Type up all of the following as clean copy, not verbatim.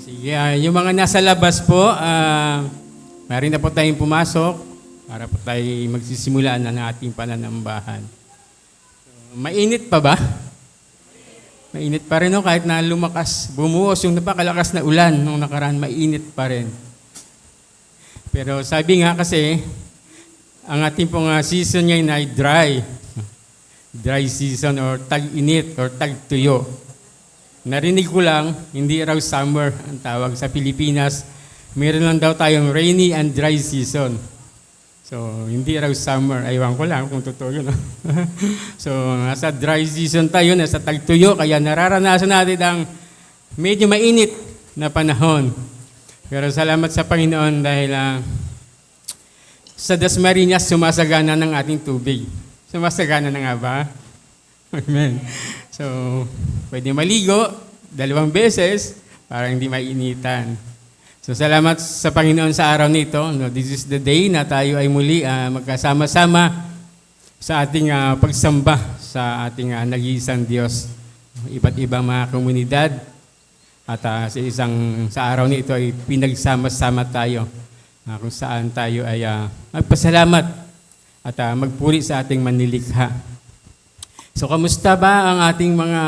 Sige, yung mga nasa labas po, maaari na po tayong pumasok para po tayo magsisimula na ng ating pananambahan. Mainit pa ba? Mainit pa rin, no? Kahit na lumakas, bumuhos yung napakalakas na ulan nung nakaraan, mainit pa rin. Pero sabi nga kasi, ang ating pong season ngayon ay dry. Dry season or tag-init or tag-tuyo. Narinig ko lang, hindi raw summer ang tawag sa Pilipinas. Meron lang daw tayong rainy and dry season. So, hindi raw summer. Aywan ko lang kung totoo yun. No? So, nasa dry season tayo, nasa tagtuyo, kaya nararanasan natin ang medyo mainit na panahon. Pero salamat sa Panginoon dahil sa Dasmariñas sumasagana ng ating tubig. Sumasagana na nga ba? Amen. So, pwede maligo 2 beses para hindi mainitan. So, salamat sa Panginoon sa araw nito. No, this is the day na tayo ay muli magkasama-sama sa ating pagsamba sa ating nag-iisang Diyos. Iba't ibang mga komunidad. At sa araw nito ay pinagsama-sama tayo kung saan tayo ay magpasalamat at magpuri sa ating manlilikha. So, kamusta ba ang ating mga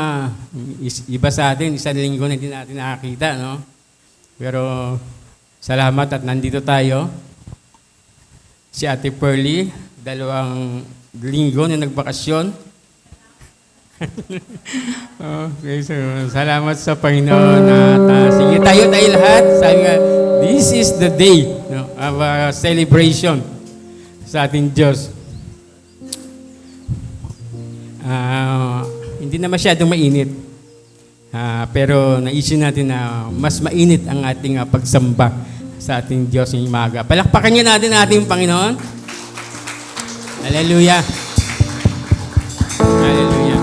iba sa atin? Isang linggo na hindi natin nakakita, no? Pero salamat at nandito tayo. Si Ate Pearly, 2 linggo na nagbakasyon. Okay, so salamat sa Panginoon. Sige tayo lahat. Sabi nga, this is the day, no, of celebration sa ating Diyos. Hindi na masyadong mainit. Pero naisip natin na mas mainit ang ating pagsamba sa ating Diyos ngayong umaga. Palakpakan niyo natin ating Panginoon. Hallelujah. Hallelujah.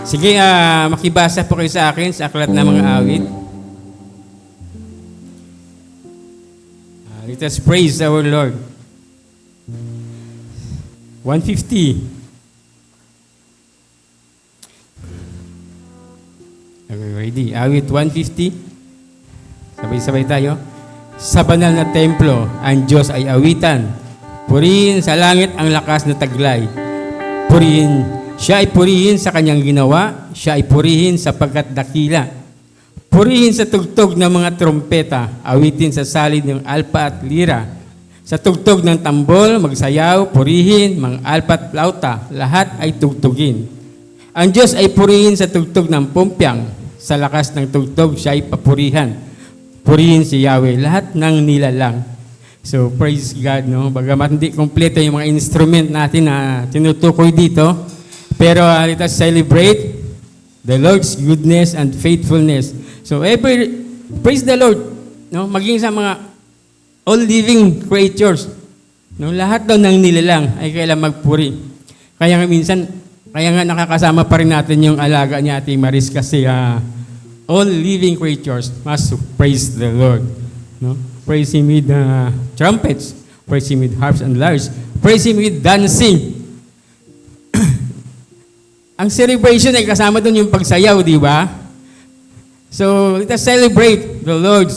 Sige, makibasa po kayo sa akin sa aklat ng mga awit. Let us praise our Lord. 150. Okay, ready. Awit 150. Sabay-sabay tayo. Sa banal na templo, ang Diyos ay awitan. Purihin sa langit ang lakas na taglay. Siya ay purihin sa kanyang ginawa. Siya ay purihin sapagkat dakila. Purihin sa tugtog ng mga trompeta. Awitin sa salid ng alpa at lira. Sa tugtog ng tambol, magsayaw, purihin, mga alpa at flauta. Lahat ay tugtugin. Ang Diyos ay purihin sa tugtog ng pumpyang. Sa lakas ng tugtog, siya ay papurihan. Purihin si Yahweh, lahat ng nilalang. So, praise God, no? Bagamat hindi kompleto yung mga instrument natin na tinutukoy dito, pero let us celebrate the Lord's goodness and faithfulness. So, praise the Lord, no? Maging sa mga all living creatures, no? Lahat daw ng nilalang ay kailangan magpuri. Kaya nga nakakasama pa rin natin yung alaga niya, Ate Maris, kasi all living creatures must praise the Lord. No? Praise Him with trumpets. Praise Him with harps and lyres. Praise Him with dancing. Ang celebration ay kasama doon yung pagsayaw, di ba? So, let us celebrate the Lord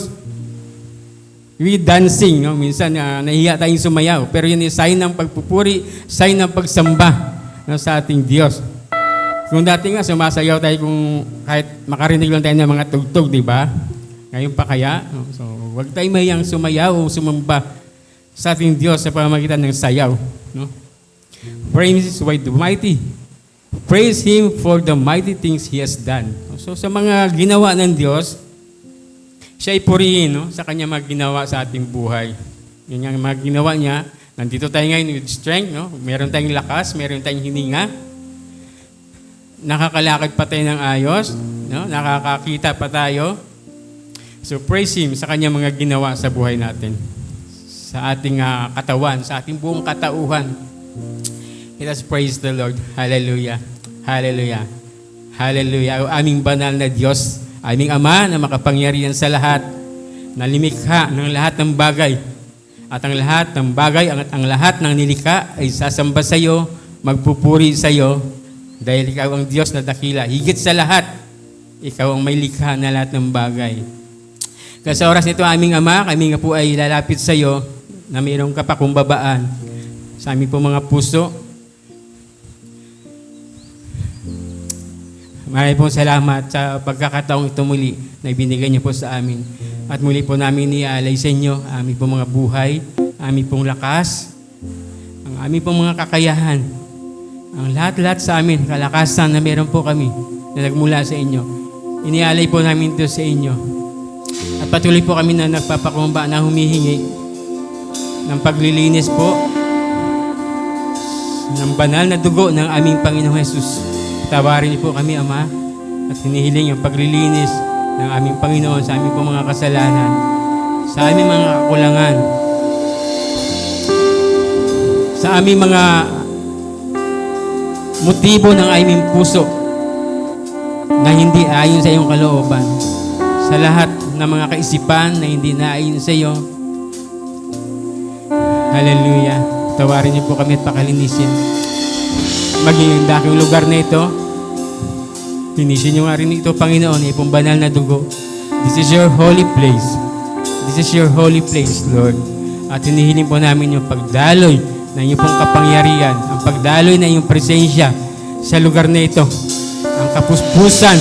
with dancing. No? Minsan, nahiya tayong sumayaw. Pero yun yung sign ng pagpupuri, sign ng pagsamba sa ating Diyos. Kung dati nga sumasayaw tayo kung kahit makarinig lang tayo ng mga tugtog, di ba? Ngayon pa kaya? So, huwag tayo mahiyang sumayaw o sumamba sa ating Diyos sa pamamagitan ng sayaw. No? Praise His mighty. Praise Him for the mighty things He has done. So, sa mga ginawa ng Diyos, siya ay purihin, no? Sa Kanya mga ginawa sa ating buhay. Yun yung mga ginawa niya. Nandito tayo ngayon with strength, no? Meron tayong lakas, meron tayong hininga. Nakakalakad pa tayo ng ayos, no? Nakakakita pa tayo. So praise Him sa kanyang mga ginawa sa buhay natin. Sa ating katawan, sa ating buong katauhan. Let us praise the Lord. Hallelujah. Hallelujah. Hallelujah. O aming banal na Diyos, aming Ama na makapangyarihan sa lahat, na limikha ng lahat ng bagay. At ang lahat ng bagay, ang lahat ng nilikha ay sasamba sa iyo, magpupuri sa iyo, dahil ikaw ang Diyos na dakila. Higit sa lahat, Ikaw ang may likha na lahat ng bagay. Kaya sa oras nito, aming Ama, kami nga po ay lalapit sa iyo na mayroong kapakumbabaan sa aming po mga puso. Maraming pong salamat sa pagkakataong ito muli na ibinigay niyo po sa amin. At muli po namin iaalay sa inyo aming pong mga buhay, aming pong lakas, ang aming pong mga kakayahan, ang lahat-lahat sa amin, kalakasan na meron po kami na nagmula sa inyo. Inialay po namin ito sa inyo. At patuloy po kami na nagpapakumba na humihingi ng paglilinis po ng banal na dugo ng aming Panginoong Jesus. Tawarin niyo po kami, Ama, at hinihiling ang paglilinis ng aming Panginoon sa aming mga kasalanan, sa aming mga kakulangan, sa aming mga motibo ng aming puso na hindi ayon sa iyong kalooban, sa lahat ng mga kaisipan na hindi naayon sa iyo. Hallelujah. Tawarin niyo po kami at pakalinisin. Maging daking lugar na ito, linisin niyo nga rin ito, Panginoon, ipong banal na dugo. This is your holy place. This is your holy place, Lord. At hinihiling po namin yung pagdaloy ng iyong pong kapangyarihan, ang pagdaloy ng iyong presensya sa lugar na ito, ang kapuspusan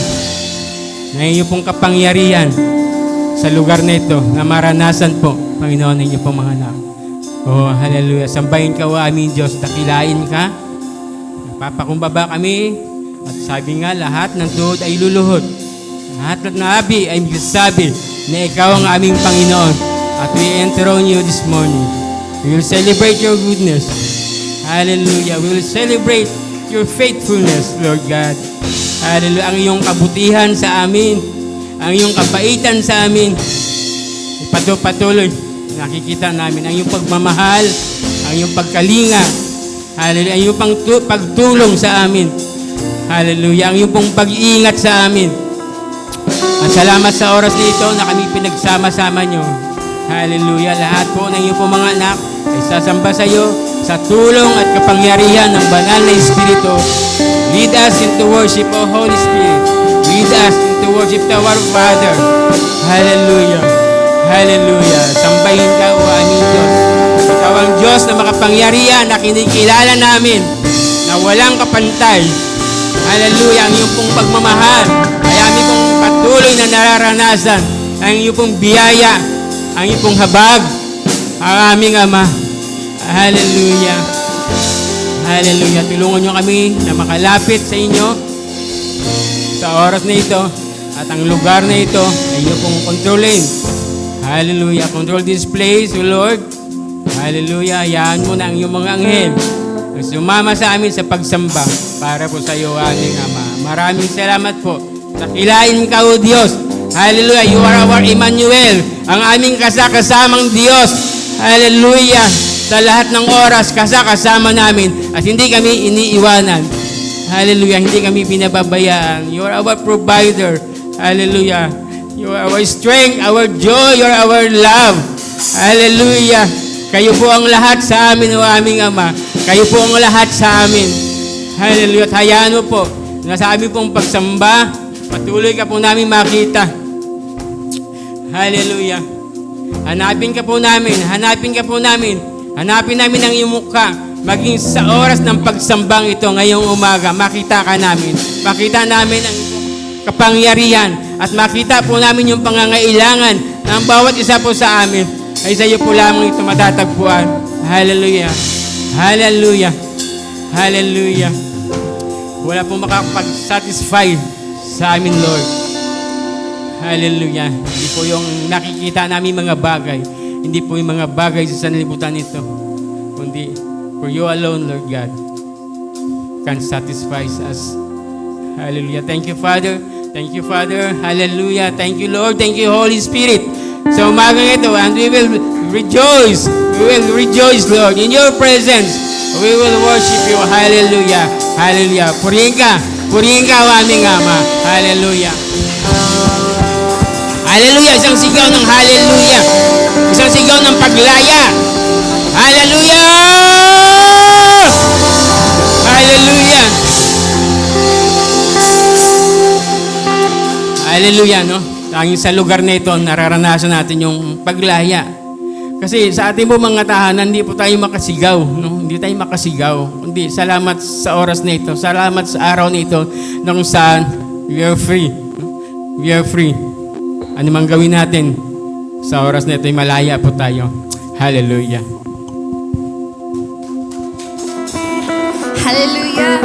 ng iyong pong kapangyarihan sa lugar na ito na maranasan po, Panginoon, ng iyong pong mga anak. Oh, hallelujah. Sambahin ka, o aming Diyos, dakilain ka. Nagpapakumbaba kami. At sabi nga, lahat ng tuhod ay luluhod. Lahat ng nabi ay magsasabi na ikaw ang aming Panginoon. At we enthrone you this morning. We will celebrate your goodness. Hallelujah. We will celebrate your faithfulness, Lord God. Hallelujah. Ang iyong kabutihan sa amin, ang iyong kabaitan sa amin, patuloy nakikita namin ang iyong pagmamahal, ang iyong pagkalinga. Hallelujah. Ang iyong pagtulong sa amin. Hallelujah. Ang iyong pong pag-iingat sa amin. At salamat sa oras nito na kami pinagsama-sama niyo. Hallelujah. Lahat po ng iyong pong mga anak ay sasamba sa iyo sa tulong at kapangyarihan ng banal na Espiritu. Lead us into worship, O Holy Spirit. Lead us into worship to our Father. Hallelujah. Hallelujah. Sambahin ka, O aming Diyos. Ikaw ang Diyos na makapangyarihan na kinikilala namin na walang kapantay. Hallelujah. Ang iyong pong pagmamahal ay aming pong patuloy na nararanasan. Ang iyong pong biyaya, ang iyong pong habag, ang aming Ama. Hallelujah. Hallelujah. Tulungan niyo kami na makalapit sa inyo sa oras na ito at ang lugar na ito ay iyo pong kontrolin. Hallelujah. Control this place, O Lord. Hallelujah. Hayaan mo na ang iyong mga anghel na sumama sa amin sa pagsamba para po sa iyo, aming Ama. Maraming salamat po. Dakilain ka, O Diyos. Hallelujah. You are our Emmanuel, ang aming kasakasamang Diyos. Hallelujah. Sa lahat ng oras, kasama namin at hindi kami iniiwanan. Hallelujah. Hindi kami pinababayaan. You are our provider. Hallelujah. You are our strength, our joy, you are our love. Hallelujah. Kayo po ang lahat sa amin, O aming Ama. Kayo po ang lahat sa amin. Hallelujah. At hayaan mo po na sa amin pong pagsamba, patuloy ka po namin makita. Hallelujah. Hanapin ka po namin. Hanapin ka po namin. Hanapin namin ang iyong mukha. Maging sa oras ng pagsambang ito ngayong umaga, makita ka namin. Makita namin ang kapangyarihan at makita po namin yung pangangailangan ng bawat isa po sa amin. Ay sa iyo po lamang ito matatagpuan. Hallelujah. Hallelujah. Hallelujah. Wala pong makakapag-satisfy sa amin, Lord. Hallelujah. Hindi po yung nakikita namin mga bagay. Hindi po yung mga bagay sa sanlibutan nito. Kundi, for you alone, Lord God, can satisfy us. Hallelujah. Thank you, Father. Thank you, Father. Hallelujah. Thank you, Lord. Thank you, Holy Spirit. Sa umagang ito, and we will rejoice. We will rejoice, Lord, in your presence. We will worship you. Hallelujah. Hallelujah. Purihin ka, o aming Ama. Hallelujah. Hallelujah. Isang sigaw ng hallelujah. Isang sigaw ng paglaya. Hallelujah. Hallelujah. Hallelujah, no? Tanging sa lugar na ito, nararanasan natin yung paglaya. Kasi sa ating po mga tahanan, hindi po tayo makasigaw, no? Hindi tayo makasigaw. Kundi salamat sa oras na ito, salamat sa araw na ito, nung saan we are free. We are free. Ano mang gawin natin, sa oras na ito, malaya po tayo. Hallelujah. Hallelujah.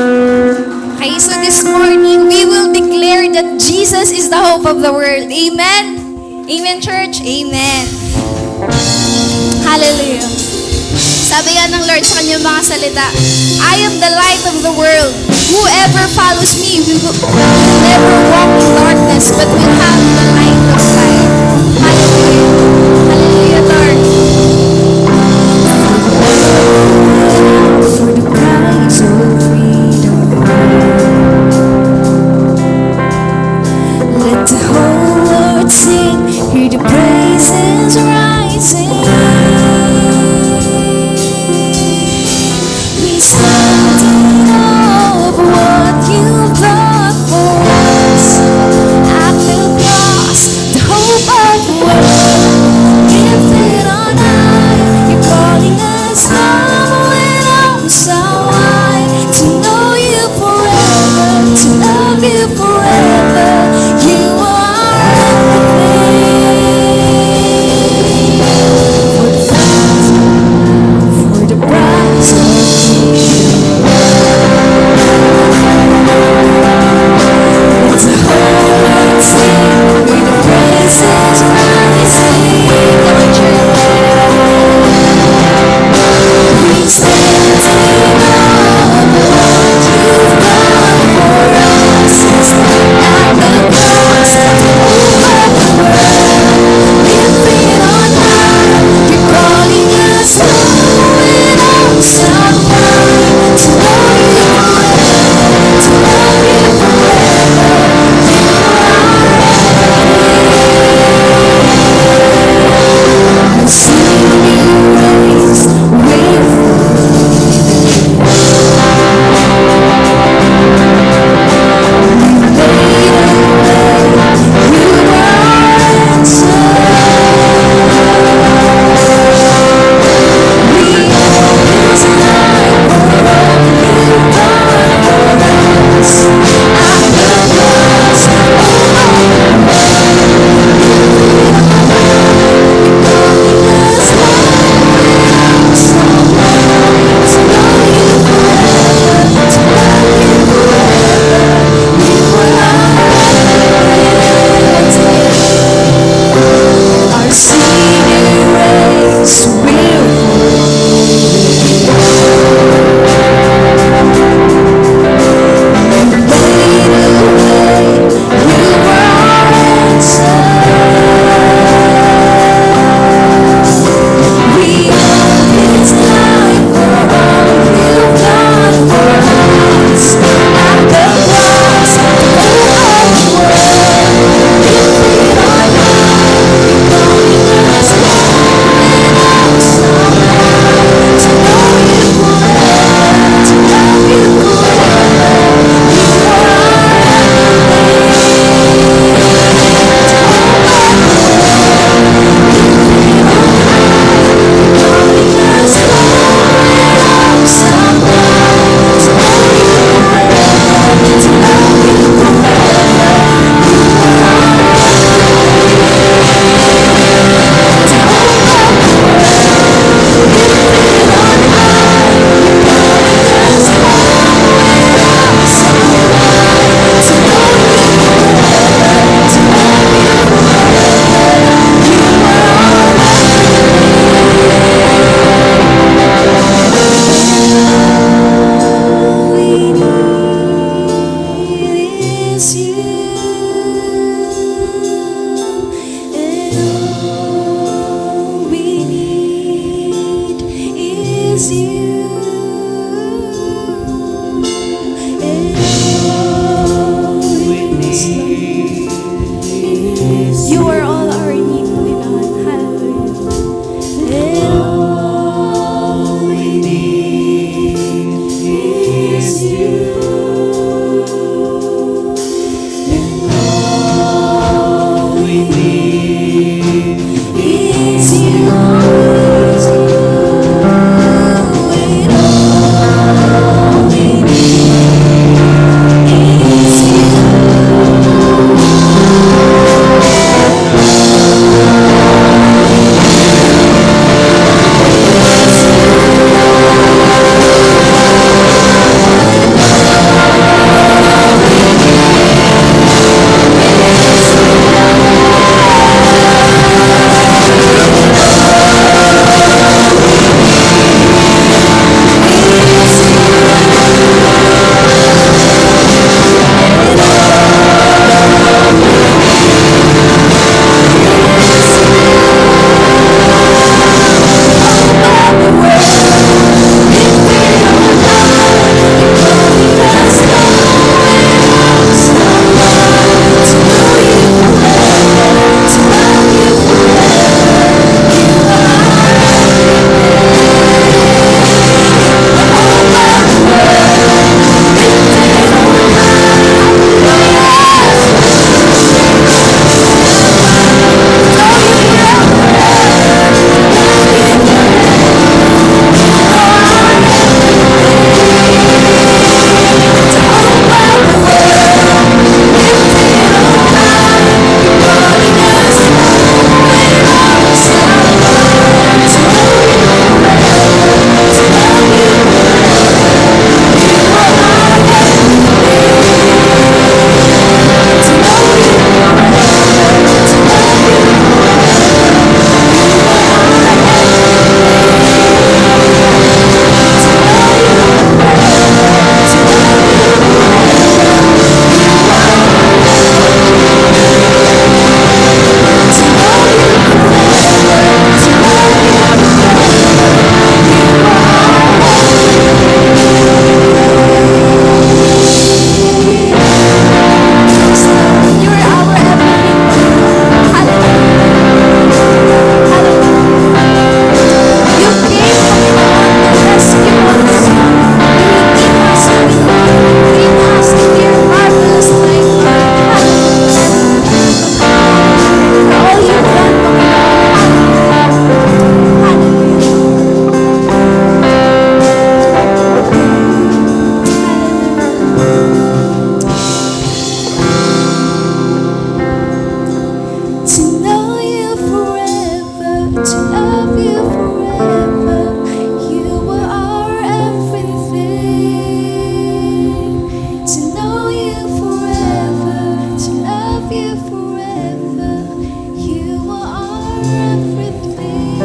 Okay, so this morning, we will declare that Jesus is the hope of the world. Amen? Amen, church? Amen. Hallelujah. Sabi nga ng Lord sa kanyang mga salita, I am the light of the world. Whoever follows me will never walk in darkness, but will have the light of life. Hallelujah. Hallelujah, Lord. For the price of freedom, let the whole world sing, hear the praises rising. We stand in awe of what you've done for us. At the cross, the hope of the world, lifted on high, you're calling us home and oh so wide. To know you forever, to love you forever, you are live forever. You are everything.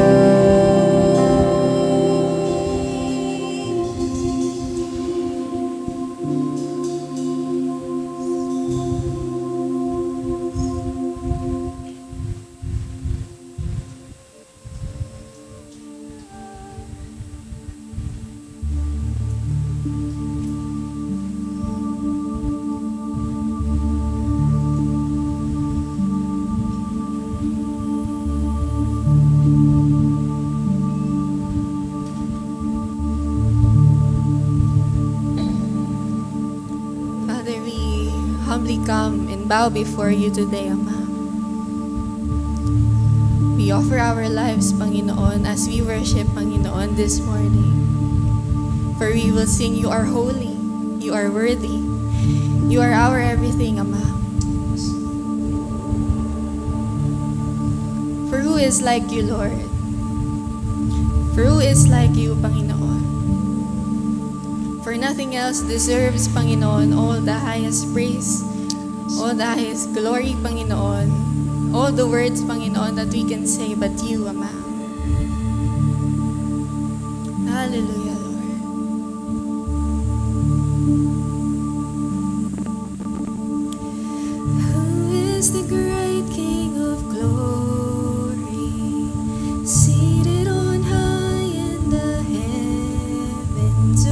Father, we humbly come and bow before you today, Ama. We offer our lives, Panginoon, as we worship, Panginoon, this morning. For we will sing, you are holy, you are worthy, you are our everything, Ama. For who is like you, Lord? For who is like you, Panginoon? For nothing else deserves, Panginoon, all the highest praise, all the highest glory, Panginoon, all the words, Panginoon, that we can say but you, Ama. Hallelujah, Lord. Who is the great King of glory, seated on high in the heavens?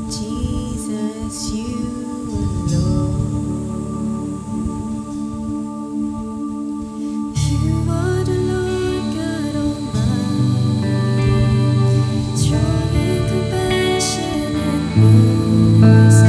Jesus, you alone. You are the Lord God Almighty, strong in compassion and mercy.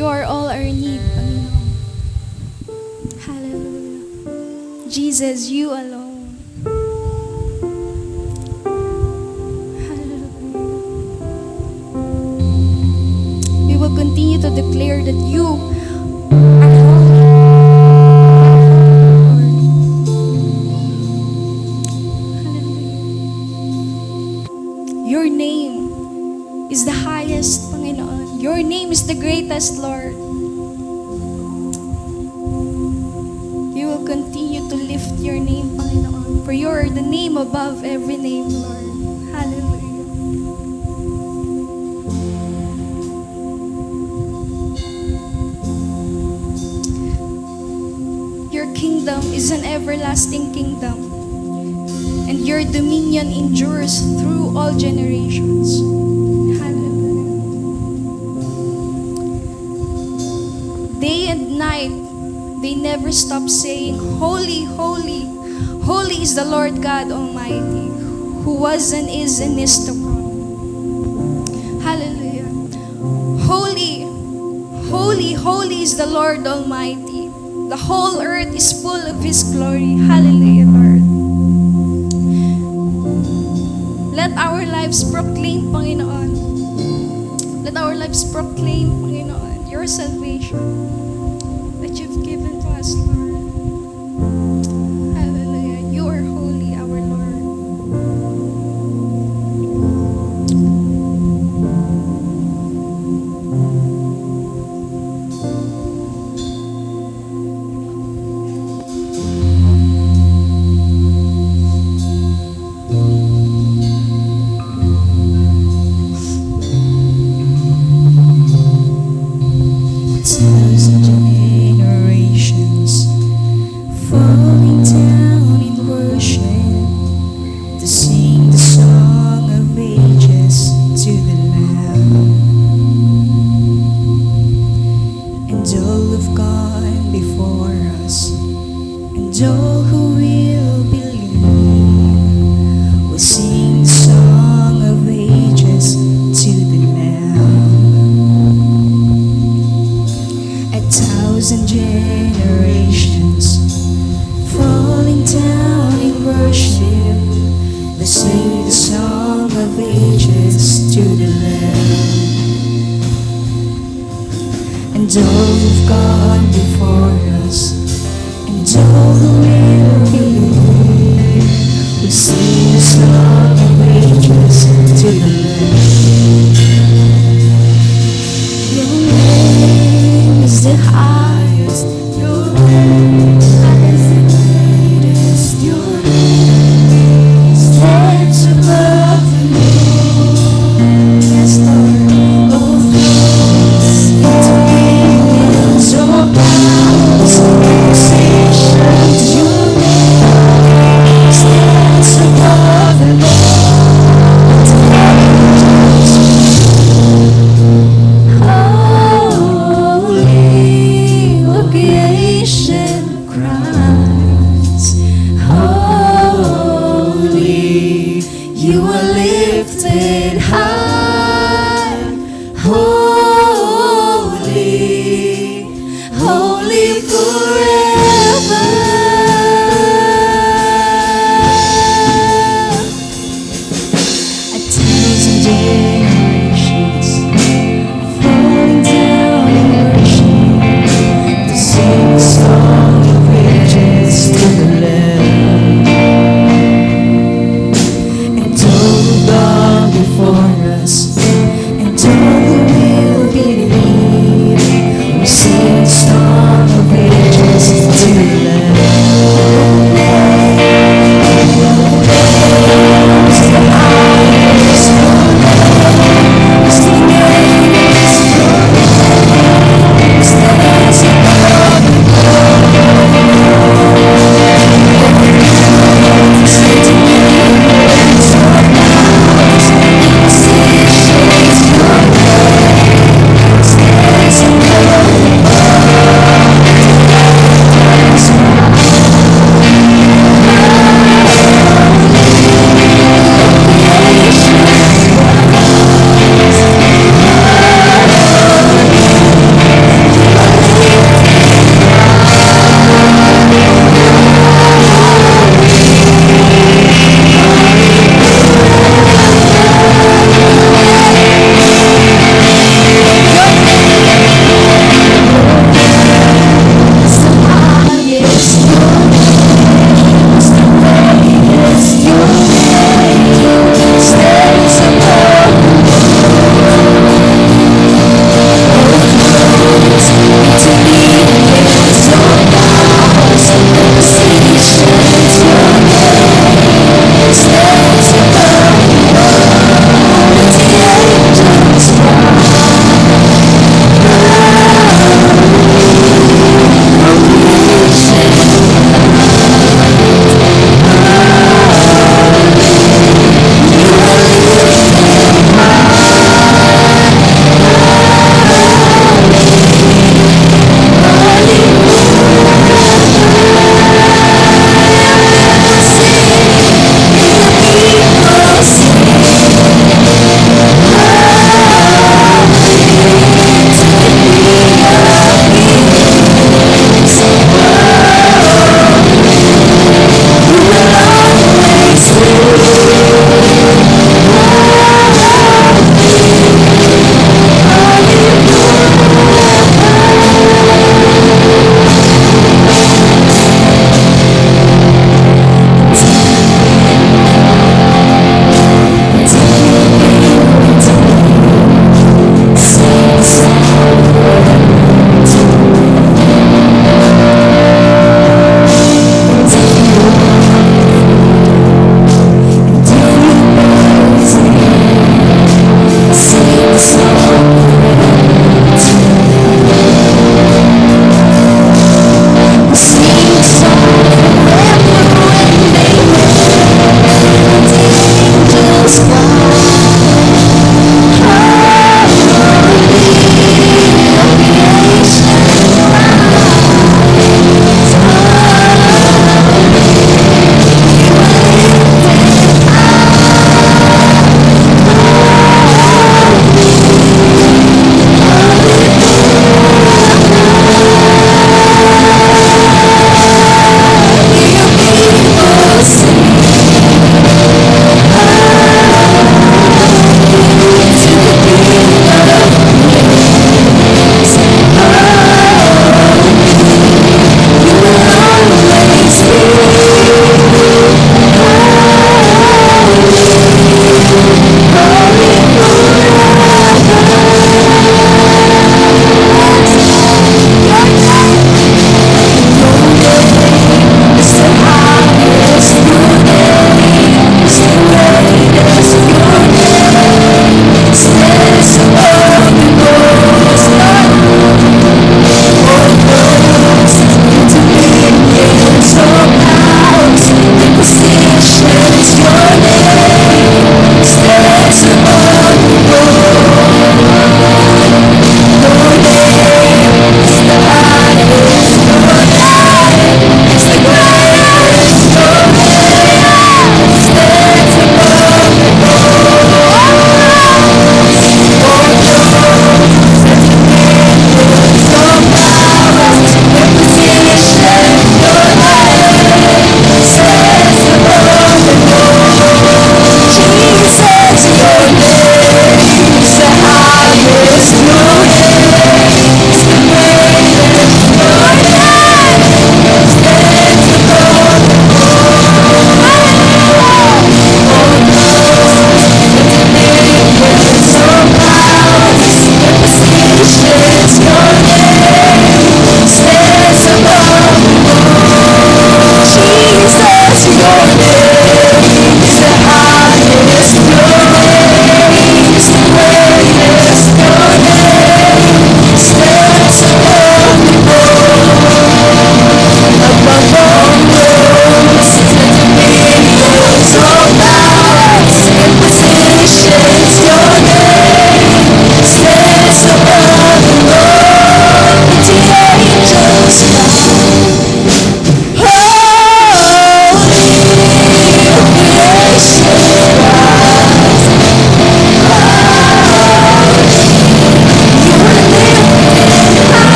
You are all our need, Panginoon. Hallelujah. Jesus, you alone. Hallelujah. We will continue to declare that you are holy. Hallelujah. Your name is the highest, Panginoon. Your name is the greatest, Lord. We will continue to lift your name, Panginoon, for you are the name above every name, Lord. Hallelujah. Your kingdom is an everlasting kingdom, and your dominion endures through all generations. Hallelujah. Day and night, they never stop saying, Holy, holy, holy is the Lord God Almighty, who was and is to come. Hallelujah. Holy, holy, holy is the Lord Almighty. The whole earth is full of His glory. Hallelujah, Lord. Let our lives proclaim, Panginoon. Let our lives proclaim, Panginoon, your salvation that you've given to us, Lord. Hallelujah. You are holy, our Lord. Thousand generations falling down in worship to sing the song of ages to the Lamb, and all who've gone before us, and all who will believe will sing the song of ages to the Lamb. A thousand generations falling down in worship, they sing the song of ages to the Lamb, and all who've gone before us, and all who will believe, will sing the song of ages to the Lamb. Your name is the highest, your name is the greatest, your name stands above the moon. Yes, Lord, all thrones and dominions, all powers and positions, your name stands above the moon.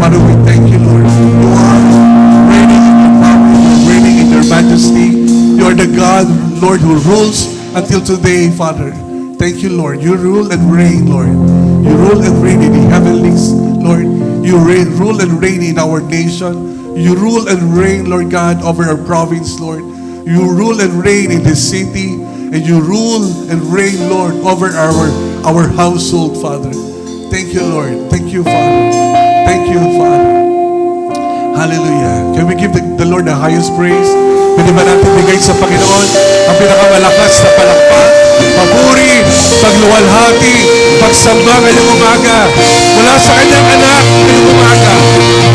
Father, we thank you, Lord. You are reigning in your power. You are reigning in your majesty. You are the God, Lord, who rules until today, Father. Thank you, Lord. You rule and reign, Lord. You rule and reign in the heavenlies, Lord. You rule and reign in our nation. You rule and reign, Lord God, over our province, Lord. You rule and reign in this city. And you rule and reign, Lord, over our household, Father. Thank you, Lord. Thank you, Father. Thank you, Father. Hallelujah. Can we give the Lord the highest praise? Pwede ba natin bigay sa Panginoon ang pinakamalakas na palakpak, papuri, pagluwalhati, pagsamba ngayong umaga mula sa kanyang anak ngayong umaga. Hallelujah!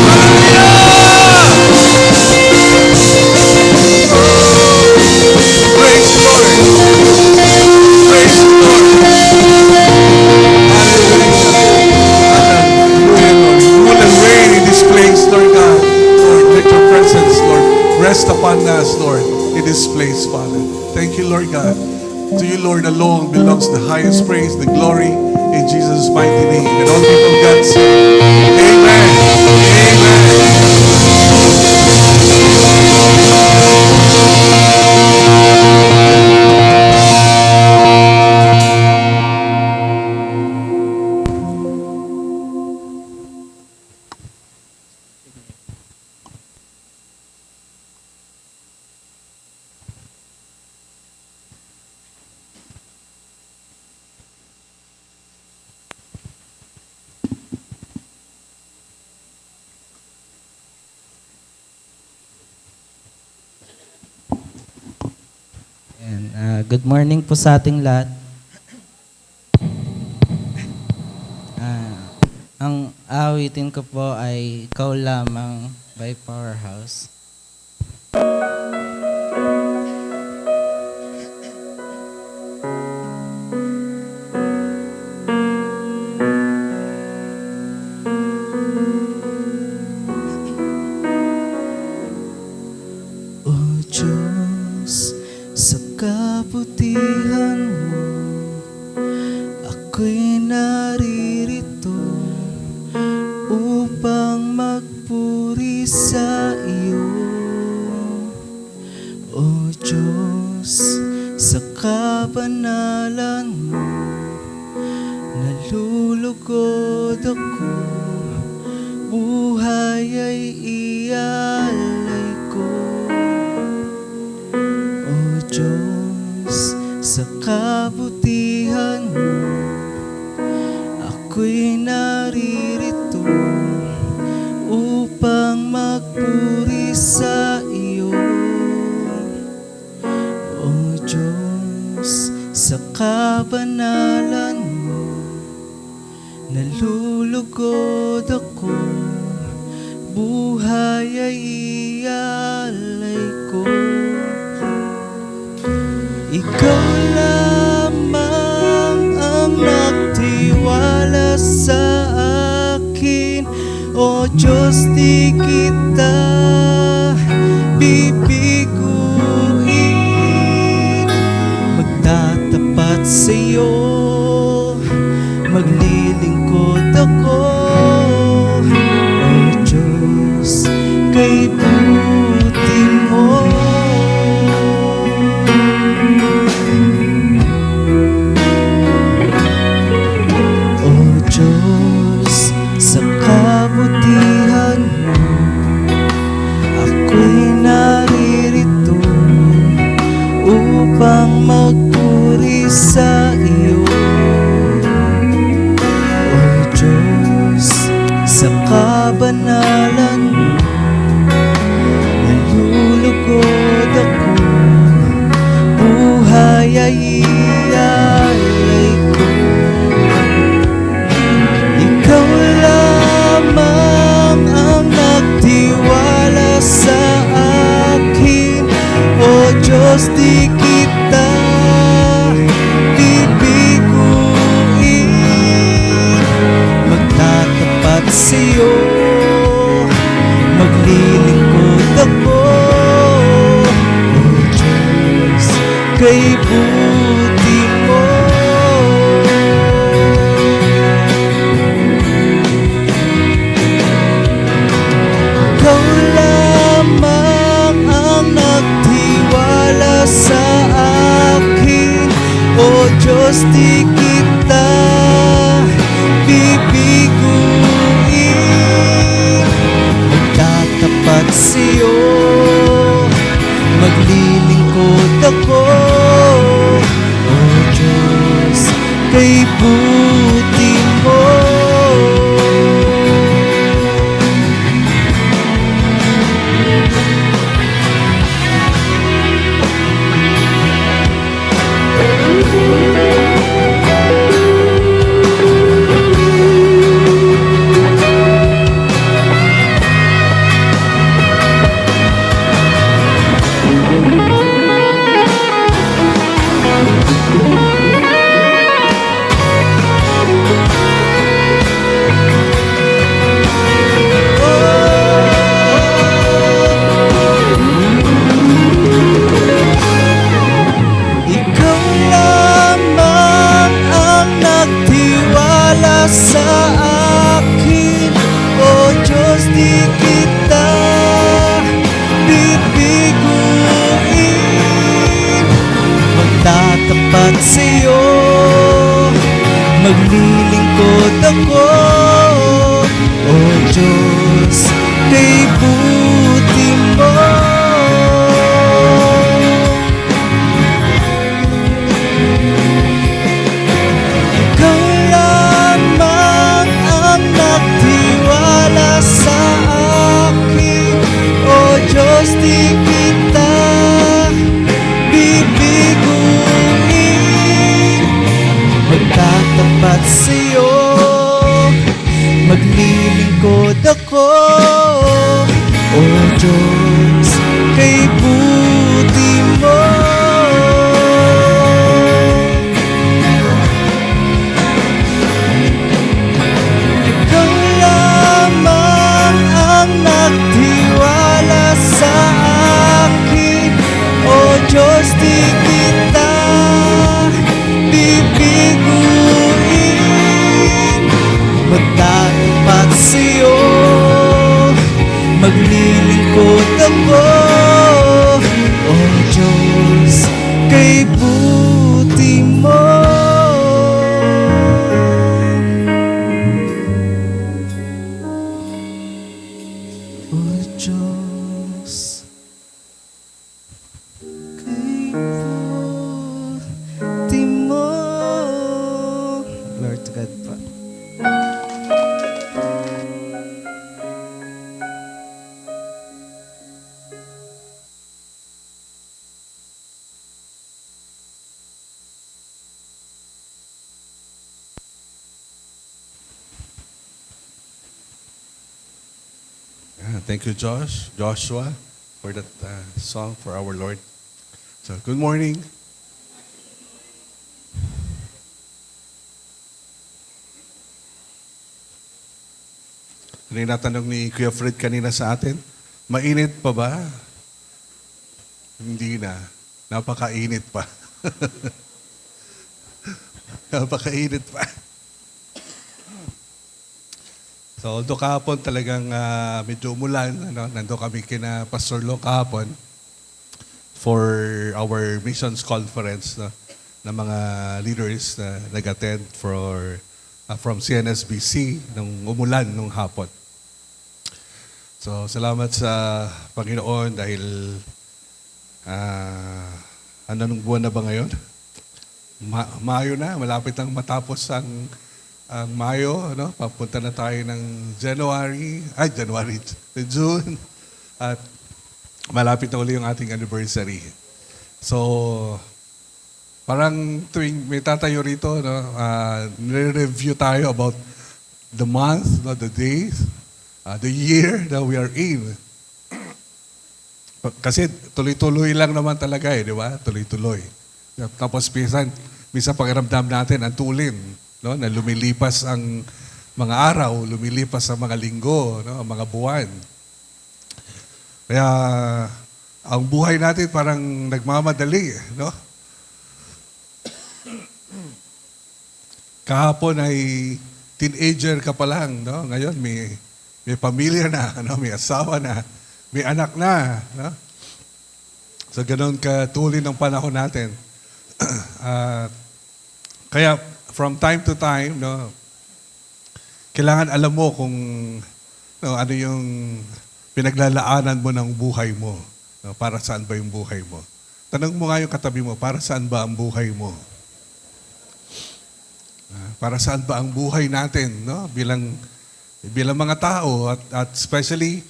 Hallelujah! Praise the Lord! Praise the Lord! Rule and reign in this place, Lord God. Lord, let your presence, Lord, rest upon us, Lord, in this place, Father. Thank you, Lord God. To you, Lord, alone belongs the highest praise, the glory, in Jesus' mighty name. And all people of God say, Amen. Amen. Good morning po sa ating lahat. Ang awitin ko po ay Ikaw Lamang by Powerhouse. O Diyos, sa kabutihan mo, ako'y naririto upang magpuri sa iyo. O Diyos, sa kabanalan mo, nalulugod ako, buhay ay ialay ko. O Diyos, sa kabutihan mo, ako'y naririto upang magpuri sa iyo. O Diyos, sa kabanalan mo, nalulugod ako, buhay ay ialay ko. Ikaw lamang ang nagtiwala sa akin, O Diyos, di kita bibiguin. Magtatapat sa iyo, maglilingkod ako, O Diyos, kay buti mo. O Diyos, sa kabutihan mo, ako'y naririto upang magpuri sa iyo. O Diyos, sa kabanalan mo, nalulugod ako, buhay ay ialay ko. Ikaw lamang ang nagtiwala sa akin, O Diyos, di kita bibiguin. Magtatapat sa iyo, maglilingkod ako, O Diyos, kay buti mo. Diyos, di kita bibiguin. Magtatapat sa'yo, maglilingkod ako. O Diyos, kay buti mo. Ikaw lamang ang nagtiwala sa akin. O Diyos, di kita bibiguin. Magtatapat sa'yo, maglilingkod ako. O Diyos, kay buti mo. Ikaw lamang ang nagtiwala sa akin. O Diyos, di kita bibiguin. Magtatapat sa'yo, maglilingkod ako. O Diyos, kay buti mo. Ikaw lamang ang nagtiwala sa akin. O Diyos, di kita bibiguin. Magtatapat sa'yo, maglilingkod ako. O Diyos, kay buti mo. O Diyos, kay buti mo. Glory to God pa. Thank you, Joshua, for that song for our Lord. So, good morning. Natanong ni Kuya Fred kanina sa atin, mainit pa ba? Hindi na. Napakainit pa. Napakainit pa. So, although kahapon talagang medyo umulan, nandun kami kina Pastor Lo kahapon for our missions conference ng mga leaders na nag-attend from CNSBC nung umulan nung hapon. So, salamat sa Panginoon dahil anong buwan na ba ngayon? Mayo na, malapit nang matapos ang Mayo, papunta na tayo ng June, at malapit na uli yung ating anniversary. So, parang tuwing may tatayo rito, nire-review tayo about the month, the days, the year that we are in. Kasi tuloy-tuloy lang naman talaga di ba? Tuloy-tuloy. Tapos minsan pakiramdam natin ang tulin, na lumilipas ang mga araw, lumilipas ang mga linggo, ang mga buwan. Kaya ang buhay natin parang nagmamadali, Kahapon ay teenager ka pa lang, Ngayon may pamilya na, may asawa na, may anak na, So ganoon katuloy ng panahon natin. Kaya from time to time, no, kailangan alam mo kung no, ano yung pinaglalaanan mo ng buhay mo. No, para saan ba yung buhay mo? Tanong mo nga yung katabi mo, para saan ba ang buhay mo? Para saan ba ang buhay natin, no? Bilang mga tao at especially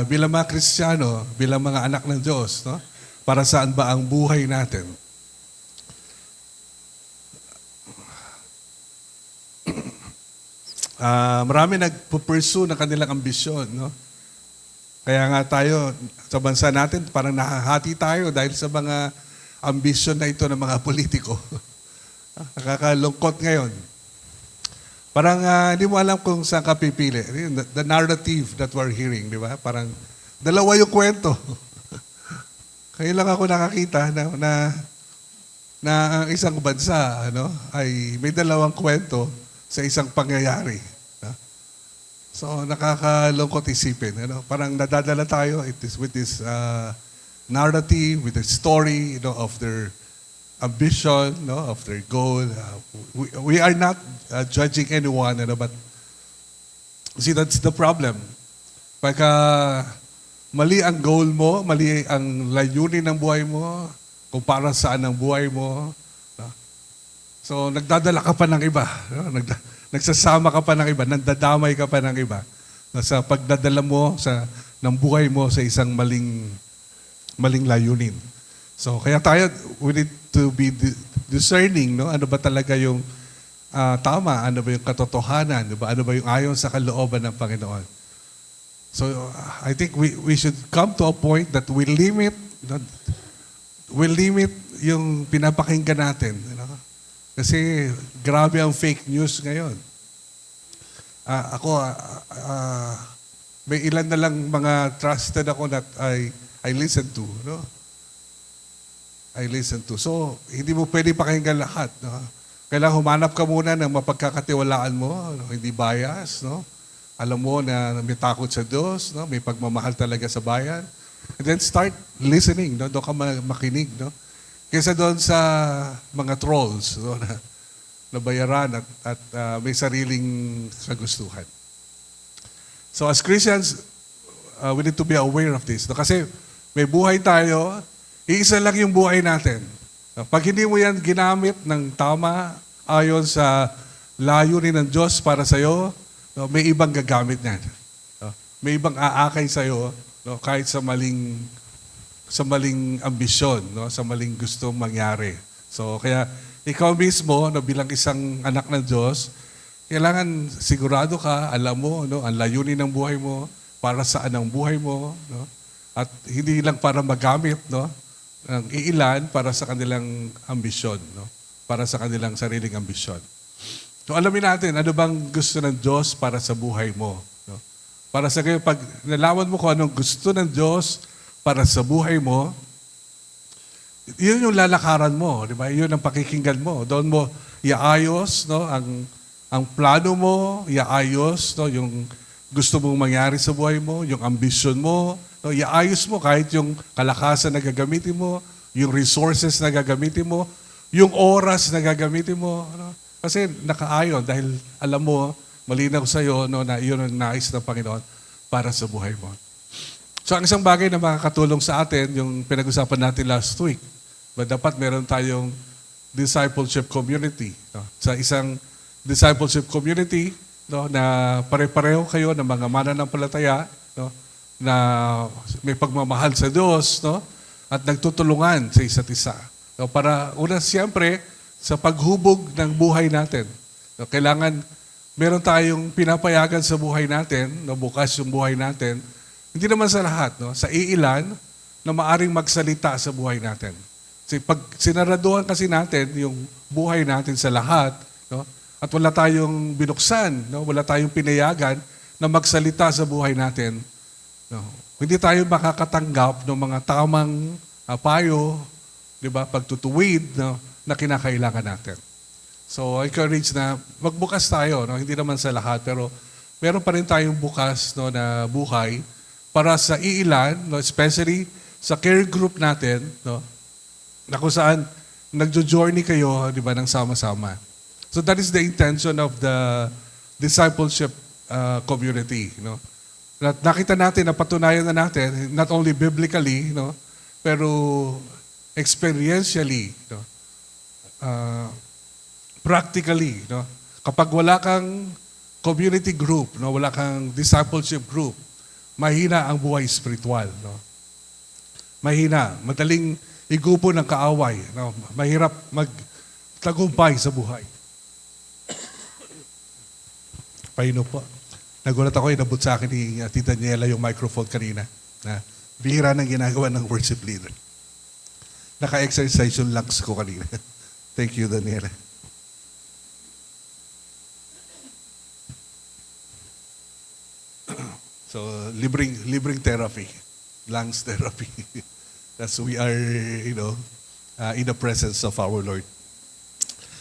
bilang mga Kristiyano, bilang mga anak ng Diyos, no? Para saan ba ang buhay natin? Marami nagpo-pursue ng kanilang ambisyon, no? Kaya nga tayo, sa bansa natin, parang nahahati tayo dahil sa mga ambisyon na ito ng mga politiko. Nakakalungkot ngayon. Parang hindi mo alam kung saan ka pipili. The narrative that we're hearing, di ba? Parang dalawa yung kwento. Kaya lang ako nakakita na ang isang bansa ay may dalawang kwento sa isang pangyayari. So nakakalungkot isipin. Parang nadadala tayo with this narrative, with the story of their ambition, of their goal. We are not judging anyone, but see, that's the problem. Pagka mali ang goal mo, mali ang layunin ng buhay mo, kung para saan ang buhay mo, so nagdadala ka pa ng iba. Nagsasama ka pa ng iba, nandadamay ka pa ng iba sa pagdadala mo ng buhay mo sa isang maling layunin. So kaya tayo, we need to be discerning, ano ba talaga yung tama, ano ba yung katotohanan, ano ba yung ayon sa kalooban ng Panginoon. So I think we should come to a point that we limit yung pinapakinggan natin. Kasi grabe ang fake news ngayon. May ilan na lang mga trusted ako that I listen to. I listen to. So, hindi mo pwede pakinggan lahat. Kailangan humanap ka muna ng mapagkakatiwalaan mo, hindi bias. Alam mo na may takot sa Diyos, may pagmamahal talaga sa bayan. And then start listening. Doon ka makinig. Kaysa doon sa mga trolls na bayaran at may sariling kagustuhan. So as Christians, we need to be aware of this. Kasi may buhay tayo, iisa lang yung buhay natin. Pag hindi mo yan ginamit ng tama ayon sa layunin ng Diyos para sa iyo, may ibang gagamit niyan. May ibang aakay sa iyo kahit sa maling ambisyon, sa maling gusto mangyari. So kaya ikaw mismo bilang isang anak ng Diyos, kailangan sigurado ka, alam mo ang layunin ng buhay mo, para saan ang buhay mo, at hindi lang para magamit ng iilan para sa kanilang ambisyon, para sa kanilang sariling ambisyon. So alamin natin, ano bang gusto ng Diyos para sa buhay mo? Para sa kayo, pag nalaman mo kung anong gusto ng Diyos para sa buhay mo, yun yung lalakaran mo, di ba? Yun ang pakikinggan mo. Doon mo iaayos ang plano mo, iaayos yung gusto mong mangyari sa buhay mo, yung ambisyon mo, iaayos mo kahit yung kalakasan na gagamitin mo, yung resources na gagamitin mo, yung oras na gagamitin mo. Kasi nakaayon dahil alam mo, malinaw sa iyo na yun ang nais ng Panginoon para sa buhay mo. So ang isang bagay na makakatulong sa atin, yung pinag-usapan natin last week, dapat meron tayong discipleship community. Sa isang discipleship community na pare-pareho kayo ng mga mananampalataya na may pagmamahal sa Diyos at nagtutulungan sa isa't isa. Para una siyempre sa paghubog ng buhay natin. Kailangan meron tayong pinapayagan sa buhay natin, bukas yung buhay natin. Hindi naman sa lahat, sa iilan na maaring magsalita sa buhay natin. Kasi pag sinaraduhan kasi natin yung buhay natin sa lahat, at wala tayong binuksan, wala tayong pinayagan na magsalita sa buhay natin, hindi tayo makakatanggap ng mga tamang payo, di ba, pagtutuwid na kinakailangan natin. So I encourage na magbukas tayo, hindi naman sa lahat, pero meron pa rin tayong bukas na buhay para sa iilan, especially sa care group natin, na kung saan nagjo-journey kayo, di ba, ng sama-sama. So that is the intention of the discipleship community, Nakita natin, napatunayan na natin, not only biblically, pero experientially, practically, Kapag wala kang community group, wala kang discipleship group, mahina ang buhay spiritual, Mahina, madaling igupo ng kaaway, Mahirap magtagumpay sa buhay. Paino po. Nagulat ako, inabot sa akin ni Tita Niela yung microphone kanina. Na bihira ng ginagawa ng worship leader. Naka-exercise yung lungs ko kanina. Thank you, Daniela. So, libreng therapy. Lungs therapy. That's we are, in the presence of our Lord.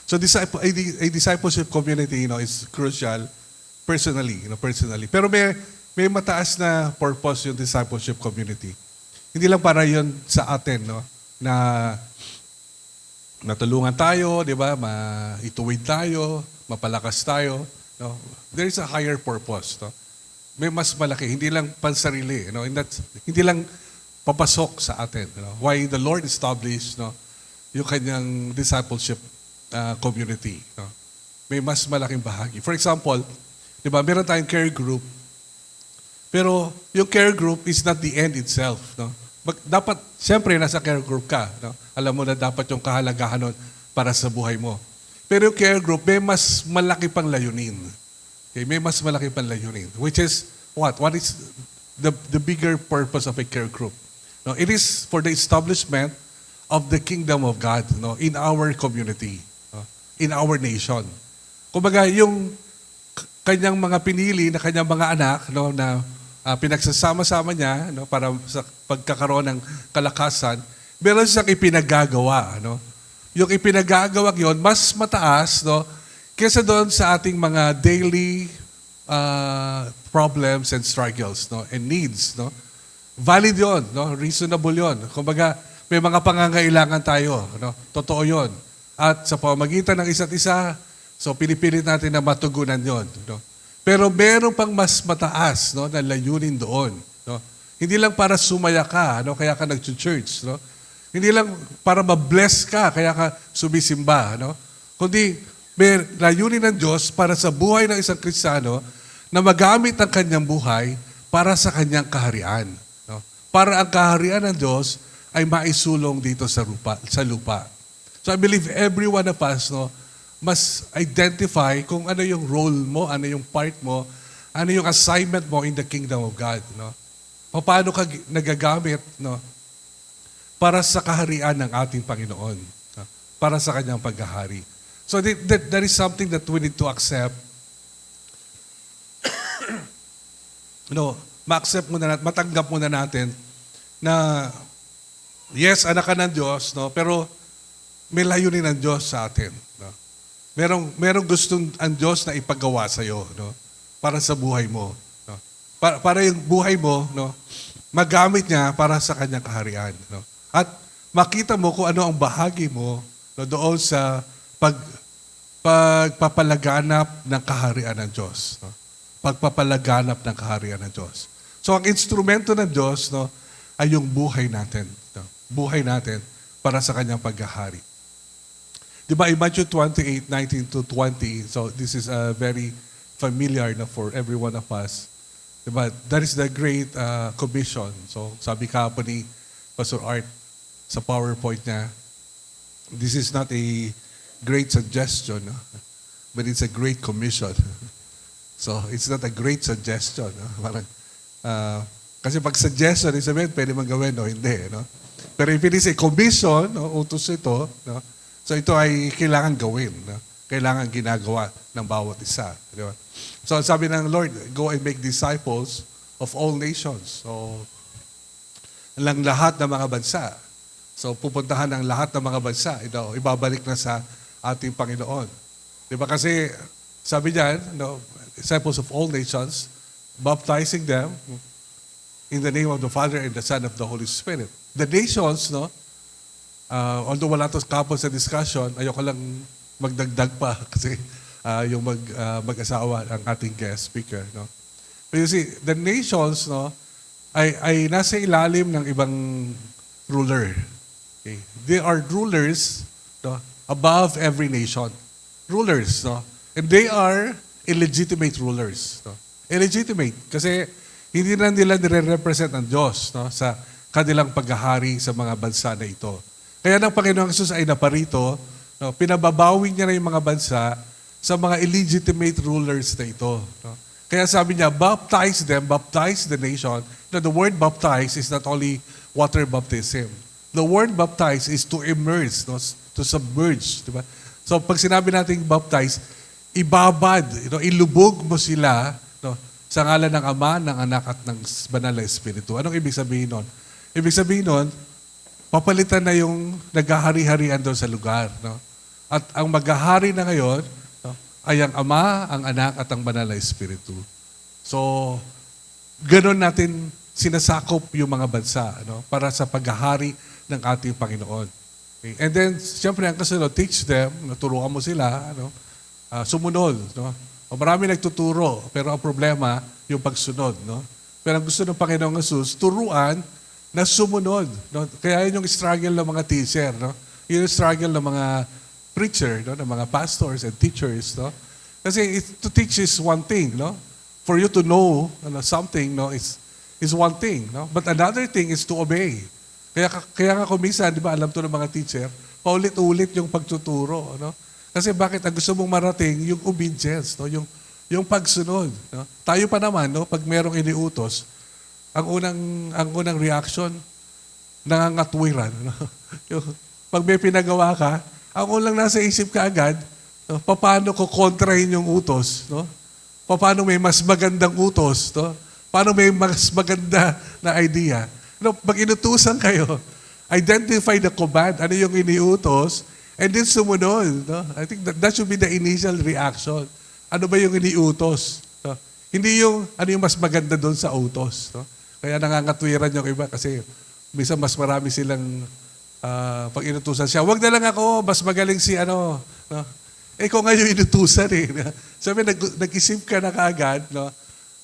So, a discipleship community, is crucial personally. Pero may mataas na purpose yung discipleship community. Hindi lang para yun sa atin, na natulungan tayo, di ba? Maituwid tayo, mapalakas tayo. There is a higher purpose. May mas malaki, hindi lang pansarili. Hindi lang papasok sa atin. Why the Lord established yung kanyang discipleship community. May mas malaking bahagi. For example, di ba, meron tayong care group. Pero yung care group is not the end itself. Dapat, siyempre, nasa care group ka. Alam mo na dapat yung kahalagahan nun para sa buhay mo. Pero yung care group, may mas malaki pang layunin. Okay? May mas malaki pang layunin. Which is, what? What is the bigger purpose of a care group? It is for the establishment of the kingdom of God in our community, in our nation. Kumbaga, yung kanyang mga pinili na kanyang mga anak na pinagsasama-sama niya para sa pagkakaroon ng kalakasan, meron siyang ipinagagawa. Yung ipinagagawa yon mas mataas kesa doon sa ating mga daily problems and struggles and needs. Valid yon, reasonable yon. Kumbaga, may mga pangangailangan tayo. Totoo yon. At sa pamamagitan ng isa't isa, so pinipilit natin na matugunan yon. Pero meron pang mas mataas na layunin doon. Hindi lang para sumaya ka, kaya ka nag-church. Hindi lang para ma-bless ka, kaya ka sumisimba. Kundi may layunin ng Diyos para sa buhay ng isang Kristiyano na magamit ang kanyang buhay para sa kanyang kaharian. Para ang kaharian ng Diyos ay maisulong dito sa lupa. So I believe every one of us, mas identify kung ano yung role mo, ano yung part mo, ano yung assignment mo in the kingdom of God. Paano ka nagagamit para sa kaharian ng ating Panginoon, para sa kanyang paghahari. So that is something that we need to accept. Ma-accept muna natin, matanggap muna natin na yes, anak ka ng Diyos, pero may layunin ng Diyos sa atin. Merong gustong ang Diyos na ipagawa sa iyo, para sa buhay mo. Para yung buhay mo, magamit niya para sa kanyang kaharian. At makita mo kung ano ang bahagi mo doon sa pagpapalaganap ng kaharian ng Diyos. Pagpapalaganap ng kaharian ng Diyos. So ang instrumento ng Diyos ay yung buhay natin. Buhay natin para sa kanyang paghahari. Diba, in Matthew 28:19-20, so this is very familiar for every one of us. Diba, that is the Great Commission. So sabi kahapon ni Pastor Art sa PowerPoint niya, this is not a great suggestion, but it's a great commission. So it's not a great suggestion. Parang, kasi pag suggestion, sabihin, pwede man gawin, hindi. Pero if it is a commission, utos ito, so ito ay kailangan gawin. Kailangan ginagawa ng bawat isa. Di ba? So sabi ng Lord, go and make disciples of all nations. So, lang lahat ng mga bansa. So pupuntahan ng lahat ng mga bansa. Ibabalik na sa ating Panginoon. Di ba? Kasi sabi niyan, disciples of all nations, baptizing them in the name of the Father and the Son of the Holy Spirit. The nations, Although wala to couple sa discussion, ayoko lang magdagdag pa kasi yung mag-asawa ang ating guest speaker. No? But you see, the nations ay nasa ilalim ng ibang ruler. Okay? They are rulers above every nation. Rulers. And they are illegitimate rulers. Illegitimate kasi hindi na nila nire-represent ang Diyos sa kanilang paghahari sa mga bansa na ito. Kaya ng Panginoong Jesus ay naparito, pinababawi niya na yung mga bansa sa mga illegitimate rulers na ito. Kaya sabi niya, baptize them, baptize the nation. The word baptize is not only water baptism. The word baptize is to immerse, to submerge. Diba? So pag sinabi natin baptize, ibabad, ilubog mo sila sa ngalan ng Ama, ng Anak at ng Banal na Espiritu. Anong ibig sabihin nun? Ibig sabihin nun, papalitan na yung naghahari-harian doon sa lugar. At ang maghahari na ngayon ay ang Ama, ang Anak at ang Banal na Espiritu. So, ganun natin sinasakop yung mga bansa para sa paghahari ng ating Panginoon. Okay? And then, siyempre, ang kasunod, teach them, turuan mo sila, sumunod. Marami nagtuturo, pero ang problema, yung pagsunod. Pero ang gusto ng Panginoong Jesus, turuan na sumunod. Kaya yun yung struggle ng mga teacher. Yun yung struggle ng mga preacher, ng mga pastors and teachers. Kasi to teach is one thing. For you to know something is one thing. But another thing is to obey. Kaya nga kung minsan, di ba, alam to ng mga teacher, paulit-ulit yung pagtuturo. Kasi bakit ang gusto mong marating yung obedience, yung pagsunod. Tayo pa naman, pag merong iniutos, ang unang reaction, nangangatwiran. Pag may pinagawa ka, ang unang nasa isip ka agad, paano ko kontrahin yung utos? Paano may mas magandang utos? Paano may mas maganda na idea? Pag inutusan kayo, identify the command, ano yung iniutos, and then sumunod. I think that should be the initial reaction. Ano ba yung iniutos? Hindi yung ano yung mas maganda doon sa utos. Kaya nangangatwiran yung iba kasi minsan mas marami silang pag inutusan siya. Wag na lang ako, mas magaling si ano. Ikaw nga yung inutusan eh. Sabi, nag-isip ka na kaagad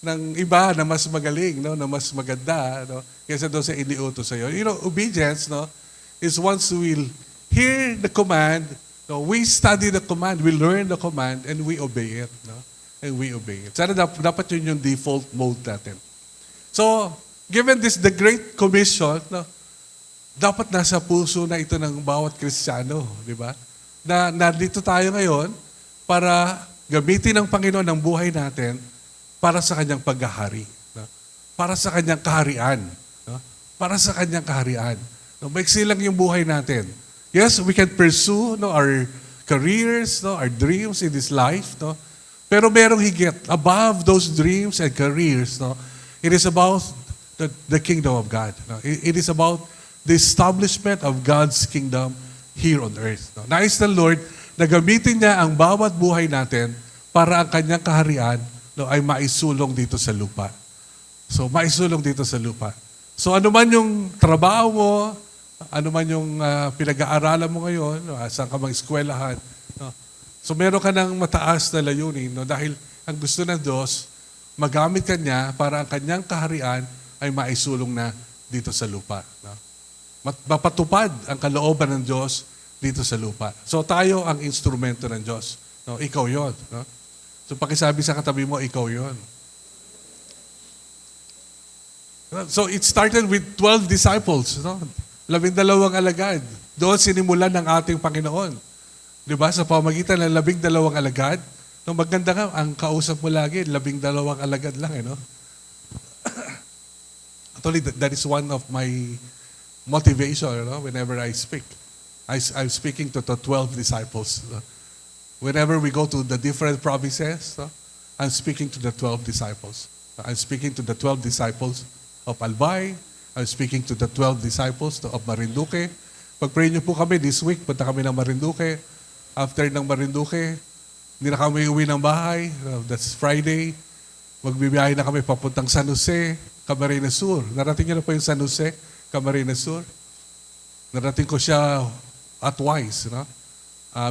ng iba na mas magaling, na mas maganda, kaysa doon sa iniutos sa'yo. Obedience is once we will hear the command, we study the command, we learn the command, and we obey it. And we obey it. Sana dapat yun yung default mode natin. So, given this, the Great Commission, dapat nasa puso na ito ng bawat Kristiyano, di ba? Na nandito tayo ngayon para gamitin ng Panginoon ang buhay natin para sa kanyang paghahari. Para sa kanyang kaharian. Para sa kanyang kaharian. Maiksi lang yung buhay natin. Yes, we can pursue our careers, our dreams in this life. Pero merong higit. Above those dreams and careers, it is about the kingdom of God. It is about the establishment of God's kingdom here on earth. Nais ng Lord na gamitin niya ang bawat buhay natin para ang kanyang kaharian ay maisulong dito sa lupa. So, maisulong dito sa lupa. So, ano man yung trabaho mo, ano man yung pinag-aaralan mo ngayon, saan ka mag-eskwelahan. So meron ka ng mataas na layunin dahil ang gusto ng Diyos, magamit ka niya para ang kanyang kaharian ay maisulong na dito sa lupa. Mapatupad ang kalooban ng Diyos dito sa lupa. So tayo ang instrumento ng Diyos. Ikaw yon. So pakisabi sa katabi mo, ikaw yon. So it started with 12 disciples. 12 alagad. Doon sinimulan ng ating Panginoon. Di ba? Sa pamagitan ng 12 alagad. Maganda nga, ang kausap mo lagi, 12 alagad lang. Actually, that is one of my motivation whenever I speak. I'm speaking to the 12 disciples. Whenever we go to the different provinces, I'm speaking to the 12 disciples. I'm speaking to the 12 disciples of Albay. I'm speaking to the 12 disciples of Marinduque. Pag-pray niyo po kami this week, punta kami ng Marinduque. After ng Marinduque, hindi na kami uwi ng bahay. That's Friday. Magbibiyahe na kami papuntang San Jose, Camarines Sur. Narating niyo na po yung San Jose, Camarines Sur? Narating ko siya at twice, no?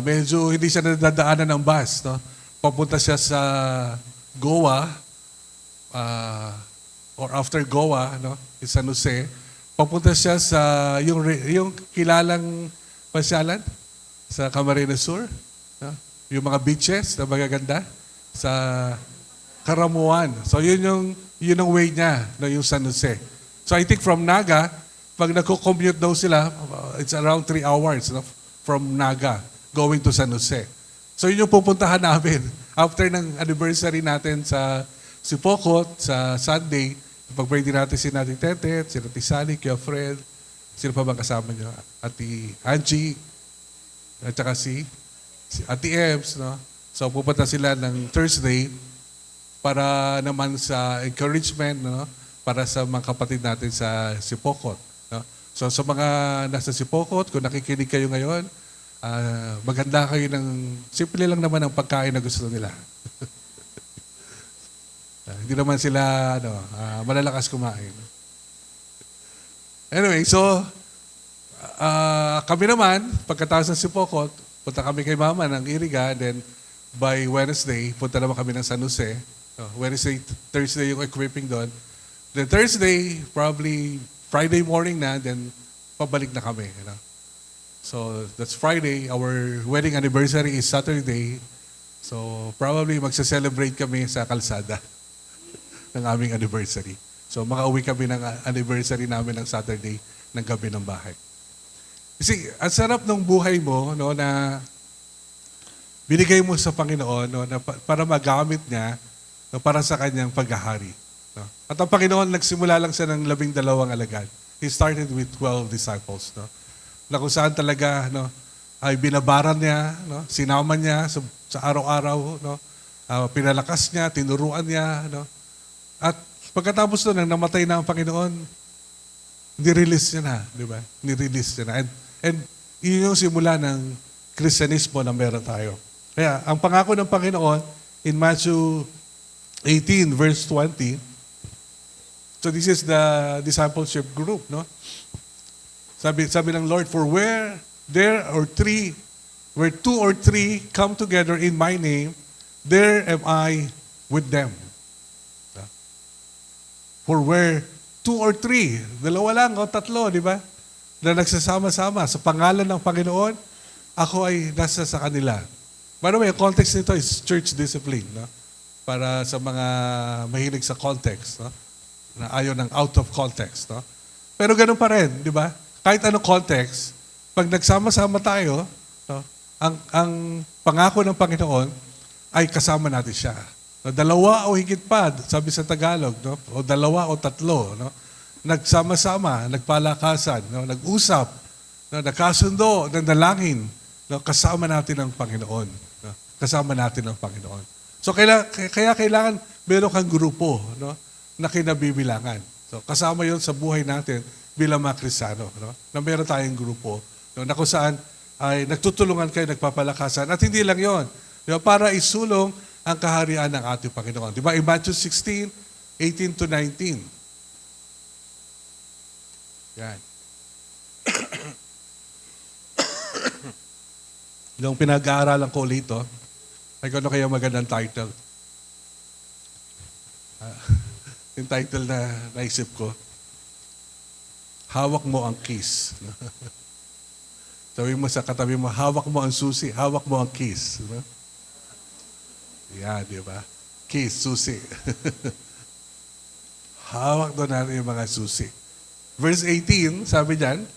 Medyo hindi siya nadadaanan ng bus, no? Papunta siya sa Goa, or after Goa, no? In San Jose. Papunta siya sa yung kilalang pasyalan sa Camarines Sur, no? Yung mga beaches na magaganda sa Karamuan. So yun yung way niya, no? Yung San Jose. So I think from Naga, pag nagko-commute daw sila, it's around 3 hours, no? From Naga going to San Jose. So yun yung pupuntahan namin after ng anniversary natin sa Sipokot, sa Sunday. Pag-birthday natin si Nating Tetet, si Nating Sally, Kuya Fred, sino pa bang kasama niyo? Ati Angie, at saka si Ati Ems, no? So pupunta sila ng Thursday para naman sa encouragement, no? Para sa mga kapatid natin sa Sipokot, no? So sa mga nasa Sipokot, kung nakikinig kayo ngayon, maganda kayo ng, simple lang naman ang pagkain na gusto nila. Hindi naman sila malalakas kumain. Anyway, so kami naman, pagkatapos ng Sipokot, punta kami kay Mama ng Iriga, then by Wednesday, punta naman kami ng San Jose. Wednesday, Thursday yung equipping doon. Then Thursday, probably Friday morning na, then pabalik na kami. You know? So that's Friday. Our wedding anniversary is Saturday. So probably magsa-celebrate kami sa kalsada ng aming anniversary. So makauwi kami ng anniversary namin ng Saturday ng gabi ng bahay. Kasi ang sarap ng buhay mo, no, na binigay mo sa Panginoon, no, na para magamit niya, no, para sa kanyang paghahari. No. At ang Panginoon, nagsimula lang siya ng 12 alagad. He started with 12 disciples. No, na kung saan talaga, no, ay binabaran niya, no, sinama niya sa araw-araw, no, pinalakas niya, tinuruan niya, no. At pagkatapos doon, nang namatay na ang Panginoon, nirelease niya na, di ba? Nirelease niya na. And yun yung simula ng Kristyanismo na meron tayo. Kaya, ang pangako ng Panginoon, in Matthew 18, verse 20, so this is the discipleship group, no? Sabi ng Lord, for where two or three come together in my name, there am I with them. For where two or three, dalawa lang o tatlo, di ba? Na nagsasama-sama sa pangalan ng Panginoon, ako ay nasa sa kanila. By the way, ang context nito is church discipline, no? Para sa mga mahilig sa context, no? Na ayaw ng out of context, no? Pero ganun pa rin, di ba? Kahit anong context, pag nagsama-sama tayo, no? Ang pangako ng Panginoon ay kasama natin siya. No, dalawa o higit pa, sabi sa Tagalog, no? O dalawa o tatlo, no? Nagsama-sama, nagpalakasan, no? Nag-usap, no? Nagkasundo, nandalangin, no? Kasama natin ang Panginoon. No? Kasama natin ang Panginoon. So kaya kailangan meron kang grupo, no? Na kinabibilangan. So kasama yon sa buhay natin bilang mga Kristiyano, no? Na meron tayong grupo, no? Na kung saan ay nagtutulungan kayo, nagpapalakasan. At hindi lang yon, no? Para isulong ang kaharian ng ating Panginoon. Di ba? In Matthew 16, 18 to 19. Yan. Yung pinag-aaralan ko ulit, ay ano kaya magandang title? Yung title na naisip ko, hawak mo ang keys. Sabi mo sa katabi mo, hawak mo ang susi, hawak mo ang keys. Yan, di ba? Keys, susi. Hawak doon natin yung mga susi. Verse 18, sabi diyan,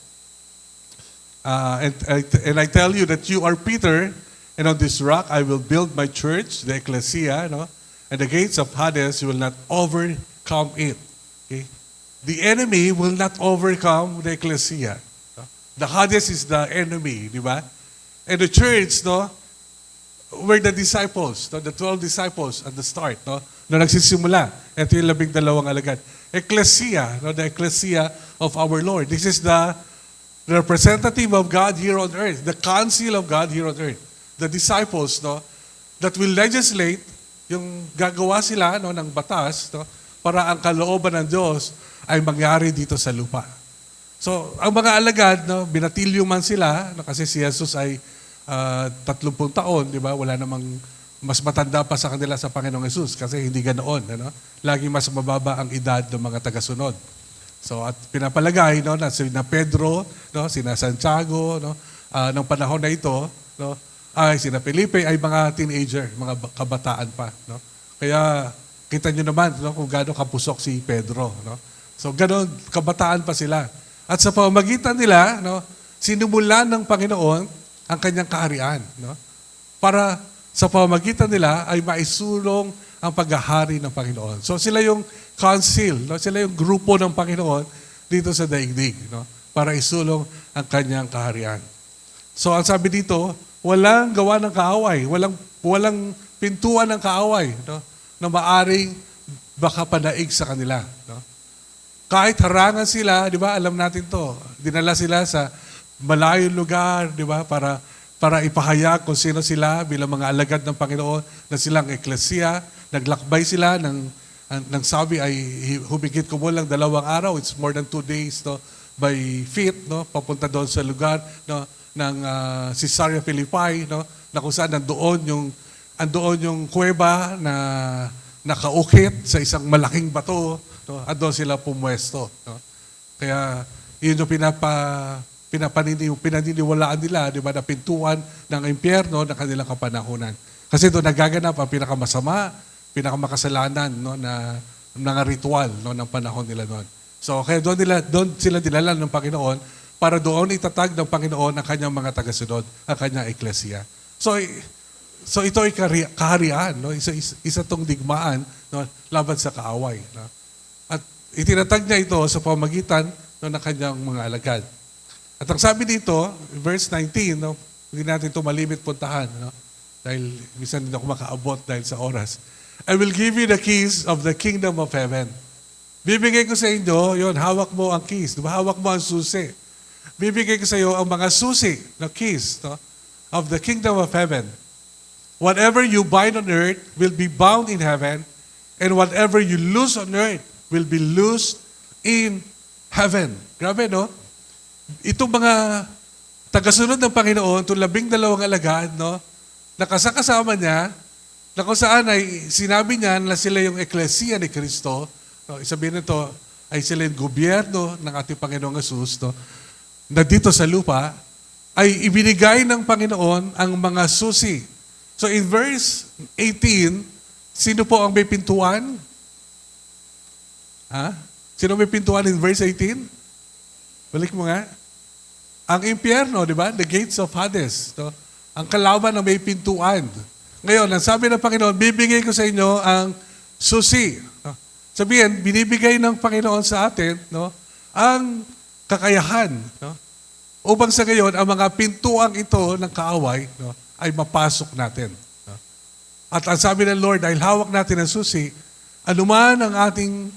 and I tell you that you are Peter, and on this rock I will build my church, the ecclesia, no? And the gates of Hades will not overcome it. Okay? The enemy will not overcome the ecclesia. No? The Hades is the enemy, di ba? And the church, no, were the disciples, no? The 12 disciples at the start, no? Na nagsisimula. Ito yung 12 alagad. Ecclesia, no? The ecclesia of our Lord. This is the representative of God here on earth, the council of God here on earth. The disciples, no, that will legislate, yung gagawa sila, no, ng batas, no, para ang kalooban ng Diyos ay mangyari dito sa lupa. So, ang mga alagad, no, binatilyo man sila, no, kasi si Jesus ay 30 taon, di ba? Wala namang mas matanda pa sa kanila sa Panginoong Jesus kasi hindi ganoon. Ano? Lagi mas mababa ang edad ng mga tagasunod. So, at pinapalagay no, na sina Pedro, no, sina Santiago, no, ng panahon na ito, no, ay sina Felipe ay mga teenager, mga kabataan pa. No? Kaya kita nyo naman no, kung gaano kapusok si Pedro. No? So, ganoon, kabataan pa sila. At sa pamamagitan nila, no, sinumulan ng Panginoon ang kanyang kaharian. No? Para sa pamamagitan nila ay maisulong ang paghahari ng Panginoon. So sila yung council, no? Sila yung grupo ng Panginoon dito sa daigdig, no? Para isulong ang kanyang kaharian. So ang sabi dito, walang gawa ng kaaway, walang pintuan ng kaaway, no? Na maaring baka panaig sa kanila. No? Kahit harangan sila, di ba, alam natin to, dinala sila sa malayong lugar, di ba, para ipahayag kung sino sila bilang mga alagad ng Panginoon na silang eklesiya. Naglakbay sila ng sabi ay humigit kumulang 2 araw. It's more than 2 days no, by feet, no, papunta doon sa lugar no, ng Caesarea Philippi, no, na kung saan andoon yung kuweba na nakaukit sa isang malaking bato, no, at doon sila pumwesto. No. Kaya yun yung pinaniniwalaan nila, di ba, na pintuan ng impyerno ng kanilang kapanahunan. Kasi doon nagaganap ang pinakamasama, pinakamakasalanan no, na mga ritual no, ng panahon nila noon. So kaya doon sila dinala ng Panginoon para doon itatag ng Panginoon ang kanyang mga tagasunod, ang kanyang eklesiya. So ito ay kaharian, no? Isa tong digmaan no, laban sa kaaway. No? At itinatag niya ito sa pamagitan no, ng kanyang mga alagad. At ang sabi dito, verse 19, no, hindi natin ito malimit puntahan, no? Dahil minsan hindi ako makaabot dahil sa oras. I will give you the keys of the kingdom of heaven. Bibigay ko sa inyo, yun, hawak mo ang keys. Diba? Hawak mo ang susi. Bibigay ko sa iyo ang mga susi, the keys no, of the kingdom of heaven. Whatever you bind on earth will be bound in heaven, and whatever you loose on earth will be loosed in heaven. Grabe, no? Itong mga tagasunod ng Panginoon, itong 12 alagad, no, nakasakasama niya, na kung saan ay sinabi niya na sila yung eklesiya ni Kristo, no, isabihin nito ay sila yung gobyerno ng ating Panginoong Jesus, no, na dito sa lupa, ay ibinigay ng Panginoon ang mga susi. So in verse 18, sino po ang may pintuan? Ha? Sino may pintuan in verse 18? Balik mo nga. Ang impyerno, di ba? The gates of Hades. No? Ang kalaban na may pintuan. Ngayon, ang sabi ng Panginoon, bibigay ko sa inyo ang susi. No? Sabihin, binibigay ng Panginoon sa atin no, ang kakayahan. No? Upang sa ngayon, ang mga pintuang ito ng kaaway no, ay mapasok natin. No? At ang sabi ng Lord, dahil hawak natin ang susi, anuman ang ating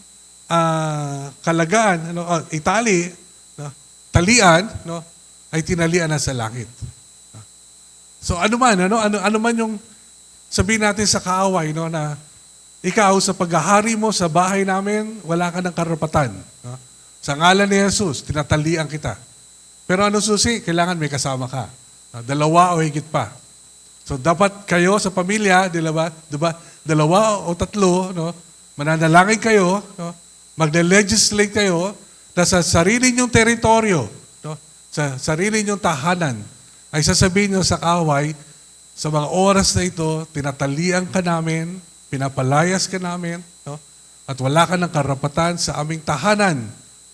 kalagaan, itali, no, talian, no, ay tinalian na sa langit. No? So ano man yung sabihin natin sa kaaway, no, na ikaw sa paghahari mo sa bahay namin, wala ka ng karapatan. No? Sa ngalan ni Jesus, tinatalian kita. Pero ano susi? Kailangan may kasama ka. No? 2 o higit pa. So dapat kayo sa pamilya, diba, 2 o 3, no? Mananalangin kayo, no? Magle-legislate kayo na sa sarili nyong teritoryo, no? Sa sarili nyong tahanan, ay sasabihin nyo sa kaaway, sa mga oras na ito, tinatalian ka namin, pinapalayas ka namin, no? At wala ka ng karapatan sa aming tahanan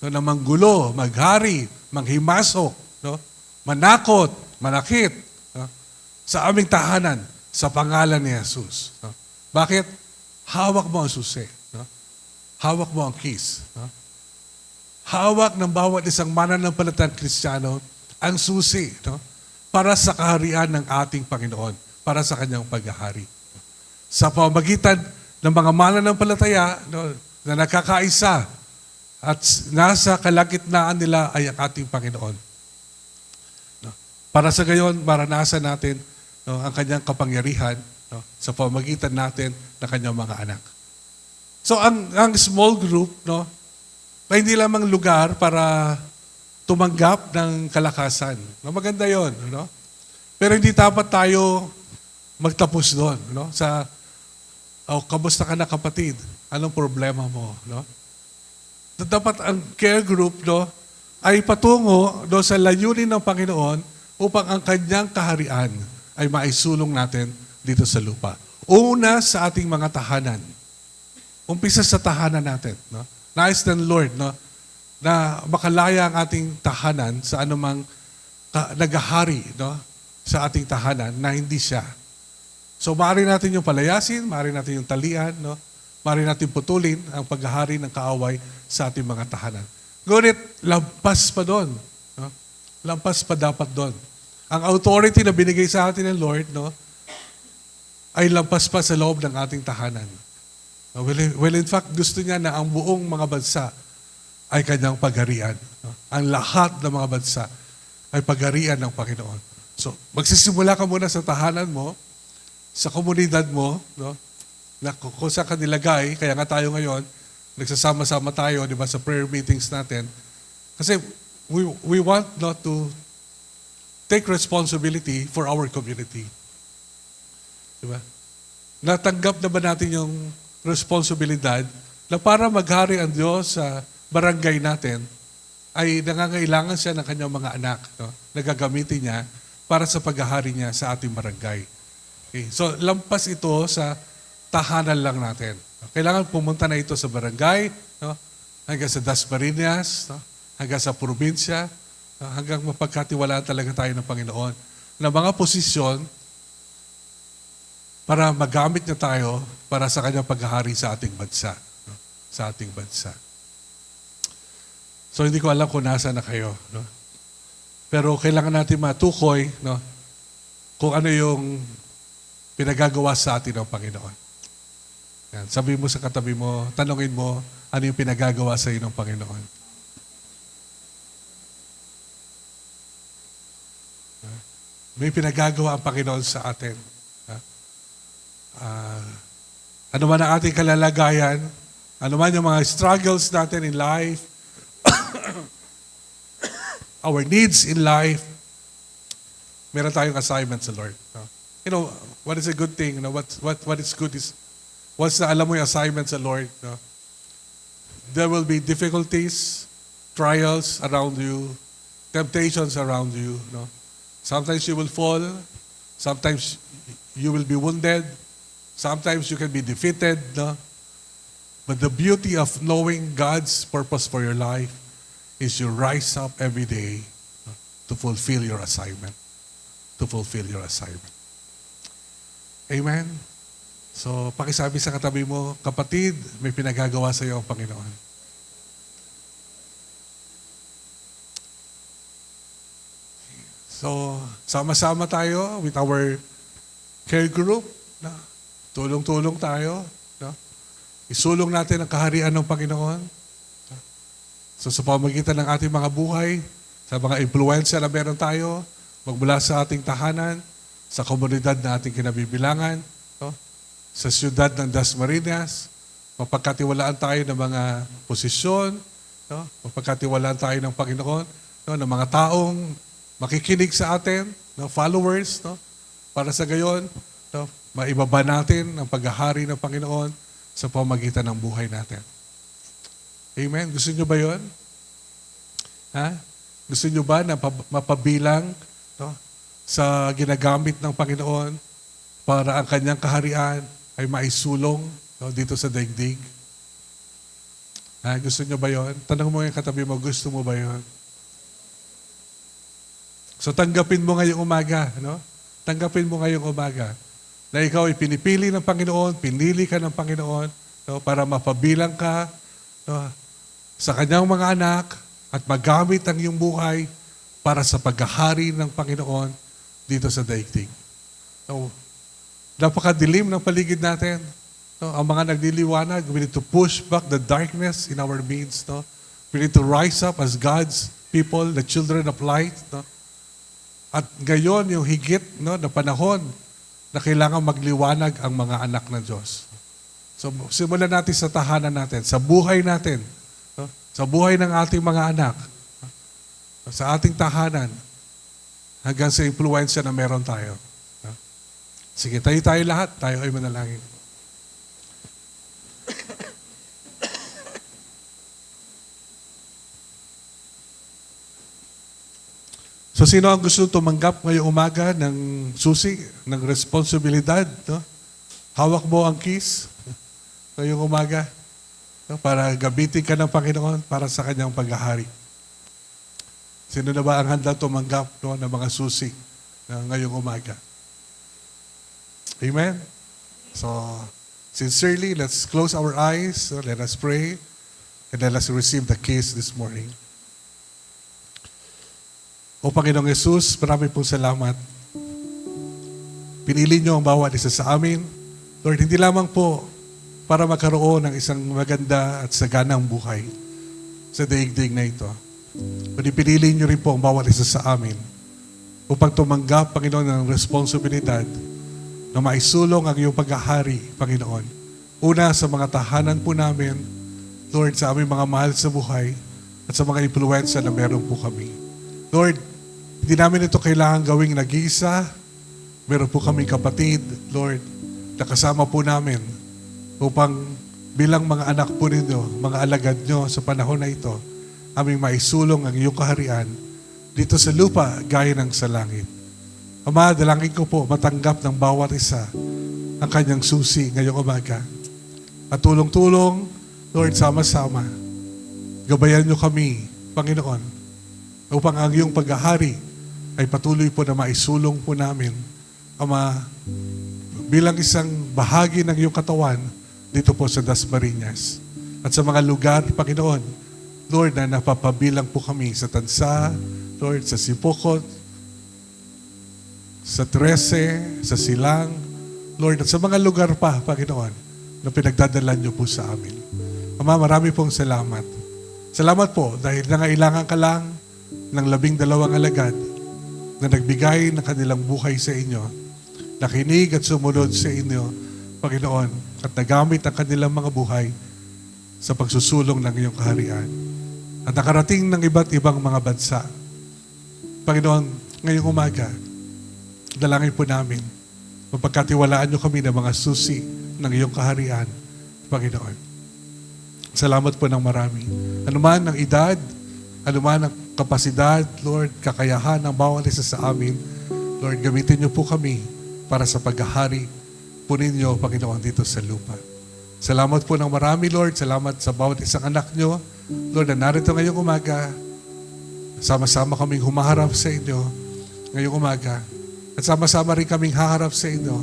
no, na manggulo, maghari, manghimasok, no? Manakot, manakit no? Sa aming tahanan sa pangalan ni Jesus. No? Bakit? Hawak mo ang susi. No? Hawak mo ang keys. No? Hawak ng bawat isang mananampalatayang Kristiyano ang susi. No? Para sa kaharian ng ating Panginoon, para sa kanyang paghahari. Sa pamamagitan ng mga mananampalataya no, na nakakaisa at nasa kalagitnaan nila ay ang ating Panginoon. No? Para sa gayon, maranasan natin no, ang kanyang kapangyarihan no, sa pamamagitan natin ng kanyang mga anak. So ang small group, no, ay hindi lamang lugar para tumanggap ng kalakasan. No, maganda yon, no? Pero hindi dapat tayo magtapos doon, no? Sa, kamusta ka na kapatid? Anong problema mo, no? Dapat ang care group, no, ay patungo do sa layunin ng Panginoon upang ang kanyang kaharian ay maisulong natin dito sa lupa. Una sa ating mga tahanan. Umpisa sa tahanan natin, no? Nais ng Lord, no, na makalaya ang ating tahanan sa anumang naghahari, no, sa ating tahanan na hindi siya. So maaari natin yung palayasin, maaari natin yung talian, no? Maaari natin putulin ang paghahari ng kaaway sa ating mga tahanan. Ngunit, lampas pa doon. No? Lampas pa dapat doon. Ang authority na binigay sa atin ng Lord, no, ay lampas pa sa loob ng ating tahanan. Well, in fact, gusto niya na ang buong mga bansa ay kanyang pagharian. No? Ang lahat ng mga bansa ay pagharian ng Panginoon. So, magsisimula ka muna sa tahanan mo, sa komunidad mo, no? Na kung saan ka nilagay, kaya nga tayo ngayon, nagsasama-sama tayo, di ba, sa prayer meetings natin. Kasi we want not to take responsibility for our community. Di ba? Natanggap na ba natin yung responsibilidad na para maghari ang Diyos sa barangay natin, ay nangangailangan siya ng kanyang mga anak, no? Nagagamitin niya para sa paghahari niya sa ating barangay. Okay. So, lampas ito sa tahanan lang natin. Kailangan pumunta na ito sa barangay, no? Hanggang sa Dasmariñas, no? Hanggang sa probinsya, no? Hanggang mapagkatiwalaan talaga tayo ng Panginoon na mga posisyon para magamit niya tayo para sa kanyang paghahari sa ating bansa. No? Sa ating bansa. So hindi ko alam kung nasa na kayo. No? Pero kailangan natin matukoy, no, kung ano yung pinagagawa sa atin ng Panginoon. Yan. Sabi mo sa katabi mo, tanungin mo, ano yung pinagagawa sa iyo ng Panginoon. May pinagagawa ang Panginoon sa atin. Ano man ang ating kalalagayan, ano man yung mga struggles natin in life, our needs in life, meron tayong assignment sa Lord. No? You know, what is a good thing? You know, what is good is, once na alam mo yung assignment sa Lord, no? There will be difficulties, trials around you, temptations around you. No? Sometimes you will fall, sometimes you will be wounded, sometimes you can be defeated. No? But the beauty of knowing God's purpose for your life is you rise up every day, no, to fulfill your assignment. To fulfill your assignment. Amen? So, pakisabi sa katabi mo, kapatid, may pinagagawa sa iyo ang Panginoon. So, sama-sama tayo with our care group. No? Tulong-tulong tayo. No? Isulong natin ang kaharian ng Panginoon. So, sa pamamagitan ng ating mga buhay, sa mga impluensya na meron tayo, magmula sa ating tahanan, sa komunidad na ating kinabibilangan, no? Sa siyudad ng Dasmariñas, mapagkatiwalaan tayo ng mga posisyon, no? Mapagkatiwalaan tayo ng Panginoon, no? Ng mga taong makikinig sa atin, no? Followers, no? Para sa gayon, no? Maibaba natin ang paghahari ng Panginoon sa pamamagitan ng buhay natin. Amen? Gusto nyo ba yun? Ha? Gusto nyo ba na mapabilang, no, sa ginagamit ng Panginoon para ang kanyang kaharian ay maisulong, no, dito sa daigdig? Ha? Gusto nyo ba yun? Tanong mo yung katabi mo, gusto mo ba yun? So tanggapin mo ngayong umaga, no? Tanggapin mo ngayong umaga na ikaw ay pinipili ng Panginoon, pinili ka ng Panginoon, no, para mapabilang ka, no, sa kanyang mga anak at magamit ang iyong buhay para sa paghahari ng Panginoon dito sa daigdig. So, napakadilim ng paligid natin. No? Ang mga nagliliwanag, we need to push back the darkness in our midst. No? We need to rise up as God's people, the children of light. No? At ngayon, yung higit, no, na panahon na kailangan magliwanag ang mga anak ng Diyos. So, simulan natin sa tahanan natin, sa buhay natin, no? Sa buhay ng ating mga anak. sa ating tahanan hanggang sa impluensya na meron tayo. Sige, tayo lahat. Tayo ay manalangin. So sino ang gusto tumanggap ngayong umaga ng susi, ng responsibilidad? No? Hawak mo ang keys ngayong umaga, no? Para gamitin ka ng Panginoon para sa kanyang paghahari. Sino na ba ang handa tumanggap, no, ng mga susi ngayong umaga? Amen? So, sincerely, let's close our eyes, let us pray, and let us receive the keys this morning. O Panginoong Yesus, marami pong salamat. Pinili niyo ang bawat isa sa amin. Lord, hindi lamang po para magkaroon ng isang maganda at saganang buhay sa daigdig na ito. Kundi pinili niyo rin po ang bawat isa sa amin upang tumanggap, Panginoon, ng responsibilidad na maisulong ang iyong paghahari, Panginoon. Una, sa mga tahanan po namin, Lord, sa aming mga mahal sa buhay at sa mga impluensya na meron po kami. Lord, hindi namin ito kailangan gawing nag-iisa. Meron po kaming kapatid, Lord, na kasama po namin upang bilang mga anak po ninyo, mga alagad nyo sa panahon na ito, aming maisulong ang iyong kaharian dito sa lupa gaya ng sa langit. Ama, dalangin ko po matanggap ng bawat isa ang kanyang susi ngayong umaga. At tulong-tulong, Lord, sama-sama, gabayan nyo kami, Panginoon, upang ang iyong paghahari ay patuloy po na maisulong po namin, Ama, bilang isang bahagi ng iyong katawan dito po sa Dasmariñas. At sa mga lugar, Panginoon, Lord, na napapabilang po kami sa Tansa, Lord, sa Sipokot, sa 13, sa Silang, Lord, at sa mga lugar pa, Panginoon, na pinagdadalan niyo po sa amin. Ama, marami pong salamat. Salamat po dahil nangailangan ka lang ng 12 alagad na nagbigay ng kanilang buhay sa inyo, nakinig at sumunod sa inyo, Panginoon, at nagamit ang kanilang mga buhay sa pagsusulong ng iyong kaharian. At nakarating ng iba't ibang mga bansa. Panginoon, ngayong umaga, dalangin po namin, mapagkatiwalaan niyo kami ng mga susi ng iyong kaharian, Panginoon. Salamat po ng marami. Anuman ang edad, anuman ang kapasidad, Lord, kakayahan ng bawat isa sa amin, Lord, gamitin niyo po kami para sa paghahari po ninyo, Panginoon, dito sa lupa. Salamat po ng marami, Lord. Salamat sa bawat isang anak niyo, Lord, na narito ngayong umaga. Sama-sama kaming humaharap sa inyo ngayong umaga. At sama-sama rin kaming haharap sa inyo,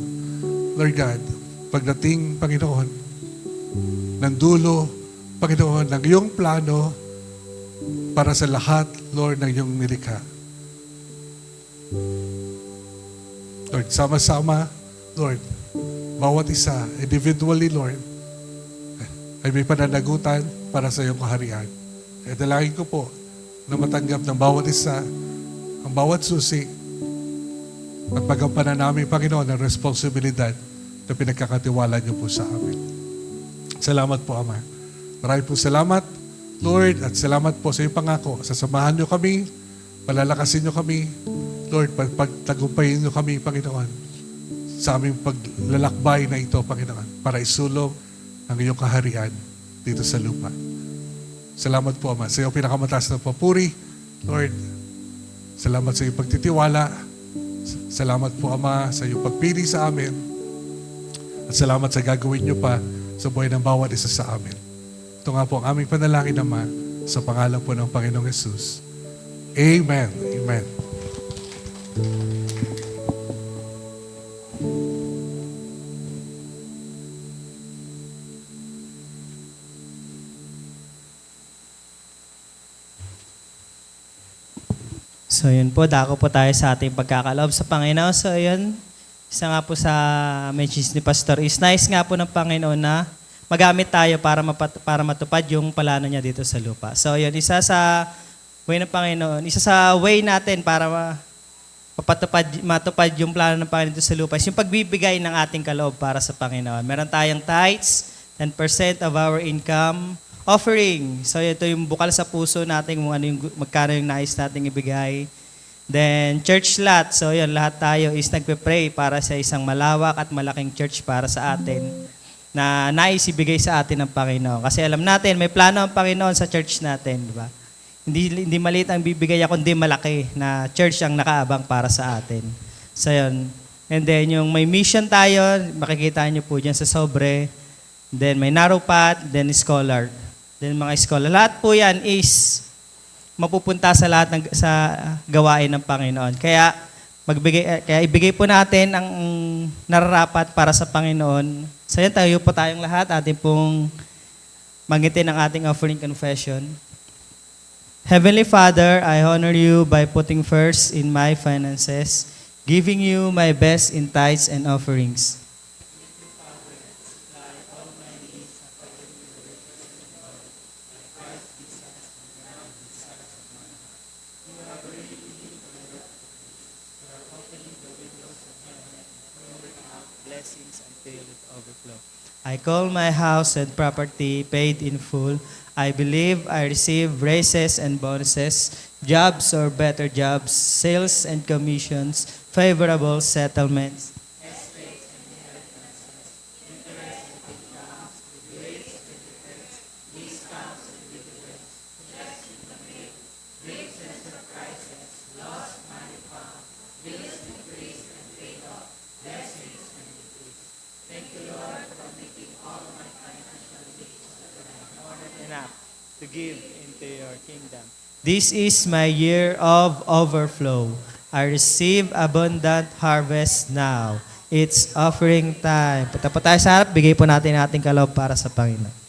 Lord God, pagdating, Panginoon, ng dulo, Panginoon, ng iyong plano para sa lahat, Lord, ng iyong nilikha. Lord, sama-sama, Lord, bawat isa, individually, Lord, ay may pananagutan para sa iyong kaharian. Kaya dalangin ko po na matanggap ng bawat isa, ang bawat susi, at magampanan namin, Panginoon, ang responsibilidad na pinagkakatiwala niyo po sa amin. Salamat po, Ama. Maraming po salamat, Lord, at salamat po sa iyong pangako. Sasamahan niyo kami, palalakasin niyo kami, Lord, pagtagumpayin niyo kami, Panginoon, sa aming paglalakbay na ito, Panginoon, para isulong ang iyong kaharian dito sa lupa. Salamat po, Ama. Sa iyong pinakamataas na papuri, Lord, salamat sa iyong pagtitiwala. Salamat po, Ama, sa iyong pagpili sa amin. At salamat sa gagawin niyo pa sa buhay ng bawat isa sa amin. Ito nga po ang aming panalangin, Ama, sa pangalan po ng Panginoong Yesus. Amen. Amen. So yun po, dako po tayo sa ating pagkakaloob sa Panginoon. So yun, isa nga po sa message ni Pastor is nice nga po ng Panginoon na magamit tayo para matupad yung plano niya dito sa lupa. So yun, isa sa way ng Panginoon, isa sa way natin para matupad yung plano ng Panginoon dito sa lupa is yung pagbibigay ng ating kaloob para sa Panginoon. Meron tayong tithes, 10% of our income, offering. So ito yung bukal sa puso natin kung ano yung magkano yung nais nating ibigay. Then church lot. So yun, lahat tayo is nagpe-pray para sa isang malawak at malaking church para sa atin na nais ibigay sa atin ng Panginoon. Kasi alam natin, may plano ang Panginoon sa church natin, di ba? Hindi maliit ang bibigay ako, hindi malaki na church ang nakaabang para sa atin. So yun. And then yung may mission tayo, makikita nyo po dyan sa sobre. Then may narrow path, then scholar. Then mga scholar. Lahat po yan is mapupunta sa lahat ng sa gawain ng Panginoon. Kaya ibigay po natin ang nararapat para sa Panginoon. So yan, tayo po tayong lahat, atin pong magitin ang ating offering confession. Heavenly Father, I honor you by putting first in my finances, giving you my best in tithes and offerings. Blessings until it overflow. I call my house and property paid in full. I believe I receive raises and bonuses, jobs or better jobs, sales and commissions, favorable settlements. Enough to give into your kingdom. This is my year of overflow. I receive abundant harvest now. It's offering time. Punta po tayo sa harap, bigay po natin ating kaloob para sa Panginoon.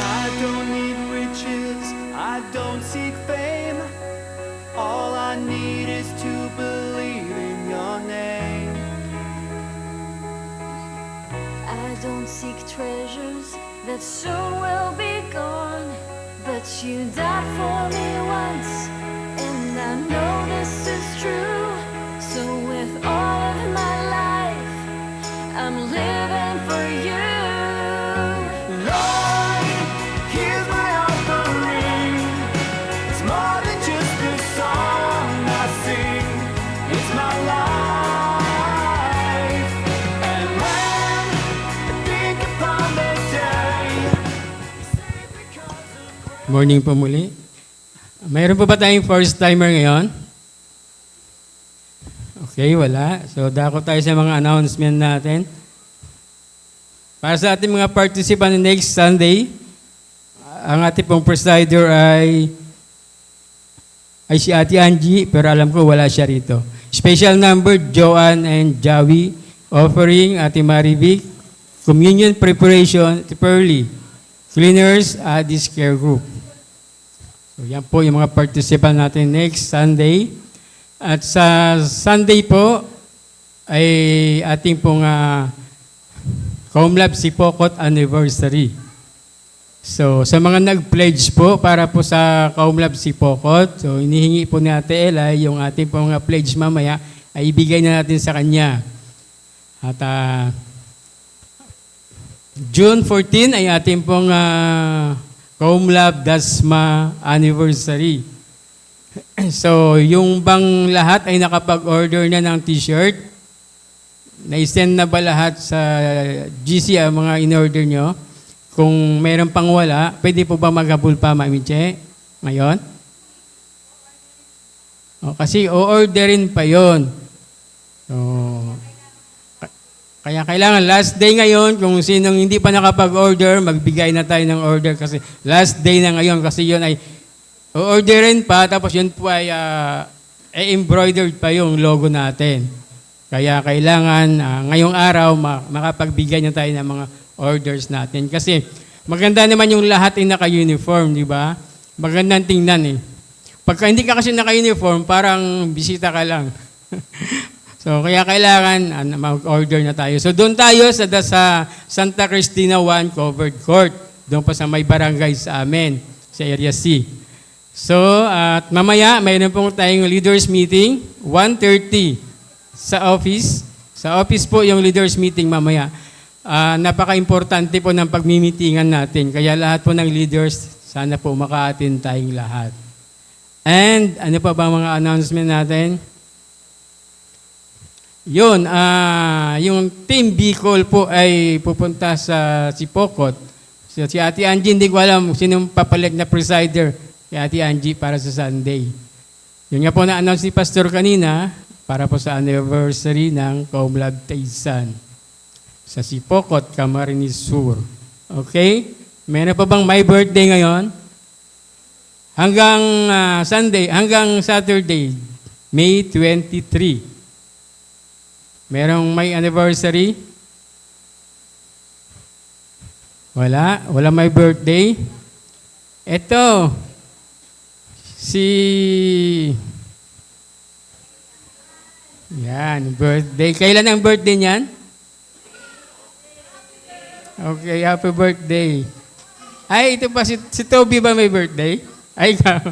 I don't need riches, I don't seek fame. All I need is to believe in your name. I don't seek treasures that soon will be gone, but you died for me once, and I know this is true. So with all of my life, I'm living for you. Lord, here's my offering. It's more than just a song I sing. It's my life. And when I think upon this day, Morning po muli. Mayroon po ba tayong first timer ngayon? Okay, wala. So, dako tayo sa mga announcement natin. Para sa ating mga participant next Sunday, ang ating pong presider ay si Ate Angie, pero alam ko wala siya rito. Special number, Joanne and Jawi. Offering, Ate Marivic. Communion preparation, Pearly. Cleaners, Addis Care Group. So, yan po yung mga participant natin next Sunday. At sa Sunday po, ay ating pong Comlab Sipokot Anniversary. So, sa mga nag-pledge po para po sa Comlab Sipokot, so inihingi po ni Ate Ella yung ating pong mga pledge mamaya ay ibigay na natin sa kanya. At June 14 ay ating pong Comlab Dasma Anniversary. So, yung bang lahat ay nakapag-order na ng t-shirt? Na-send na ba lahat sa GC ang mga in-order nyo? Kung mayroon pang wala, pwede po ba maghabol pa, Mami Che? Ngayon? Kasi o-orderin pa yon. So, kaya kailangan last day ngayon, kung sinong hindi pa nakapag-order, magbigay na tayo ng order kasi last day na ngayon kasi yun ay o-orderin pa, tapos yun po ay embroidered pa yung logo natin. Kaya kailangan ngayong araw makapagbigay na tayo ng mga orders natin. Kasi maganda naman yung lahat ay naka-uniform, di ba? Magandang tingnan eh. Pagka hindi ka kasi naka-uniform, parang bisita ka lang. So, kaya kailangan mag-order na tayo. So, doon tayo sa Santa Cristina 1 Covered Court. Doon pa sa may barangay sa amin, sa Area C. So, at mamaya, mayroon pong tayong leaders meeting, 1:30 sa office. Sa office po yung leaders meeting mamaya. Napaka-importante po ng pagmimitingan natin. Kaya lahat po ng leaders, sana po maka-attend tayong lahat. And ano pa ba mga announcement natin? Yun, yung Team Bicol po ay pupunta sa Sipokot. So, si Ate Angie, hindi ko alam sinong papalit na presider kay Ate Angie para sa Sunday. Yun nga po na-announce ni Pastor kanina para po sa anniversary ng Comlab Taysan sa Sipokot, Camarines Sur. Okay? Meron pa bang my birthday ngayon? Hanggang hanggang Saturday, May 23. Merong may anniversary? Wala may birthday. Ito, yan, birthday. Kailan ang birthday niyan? Okay, happy birthday. Ay, ito pa, si Toby ba may birthday? Ay, ikaw.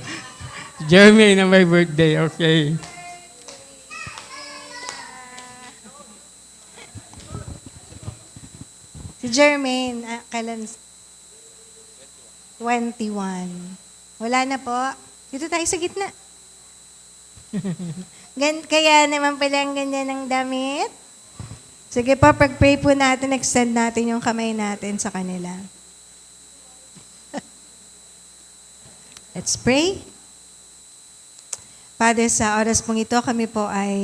Jeremy na may birthday, okay. Si Jermaine, kailan? 21. Wala na po. Dito tayo sa gitna. Kaya naman pala ang ganyan ng damit. Sige po, pag-pray po natin, extend natin yung kamay natin sa kanila. Let's pray. Father, sa oras pong ito, kami po ay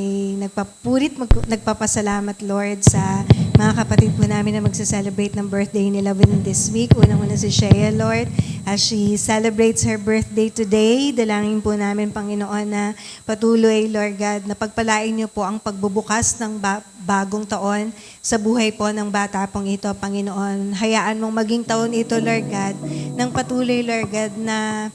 nagpapasalamat, Lord, sa mga kapatid po namin na magsa-celebrate ng birthday nila within this week. Unang-una si Shea, Lord, as she celebrates her birthday today. Dalangin po namin, Panginoon, na patuloy, Lord God, na pagpalain niyo po ang pagbubukas ng bagong taon sa buhay po ng bata pong ito, Panginoon. Hayaan mong maging taon ito, Lord God, ng patuloy, Lord God, na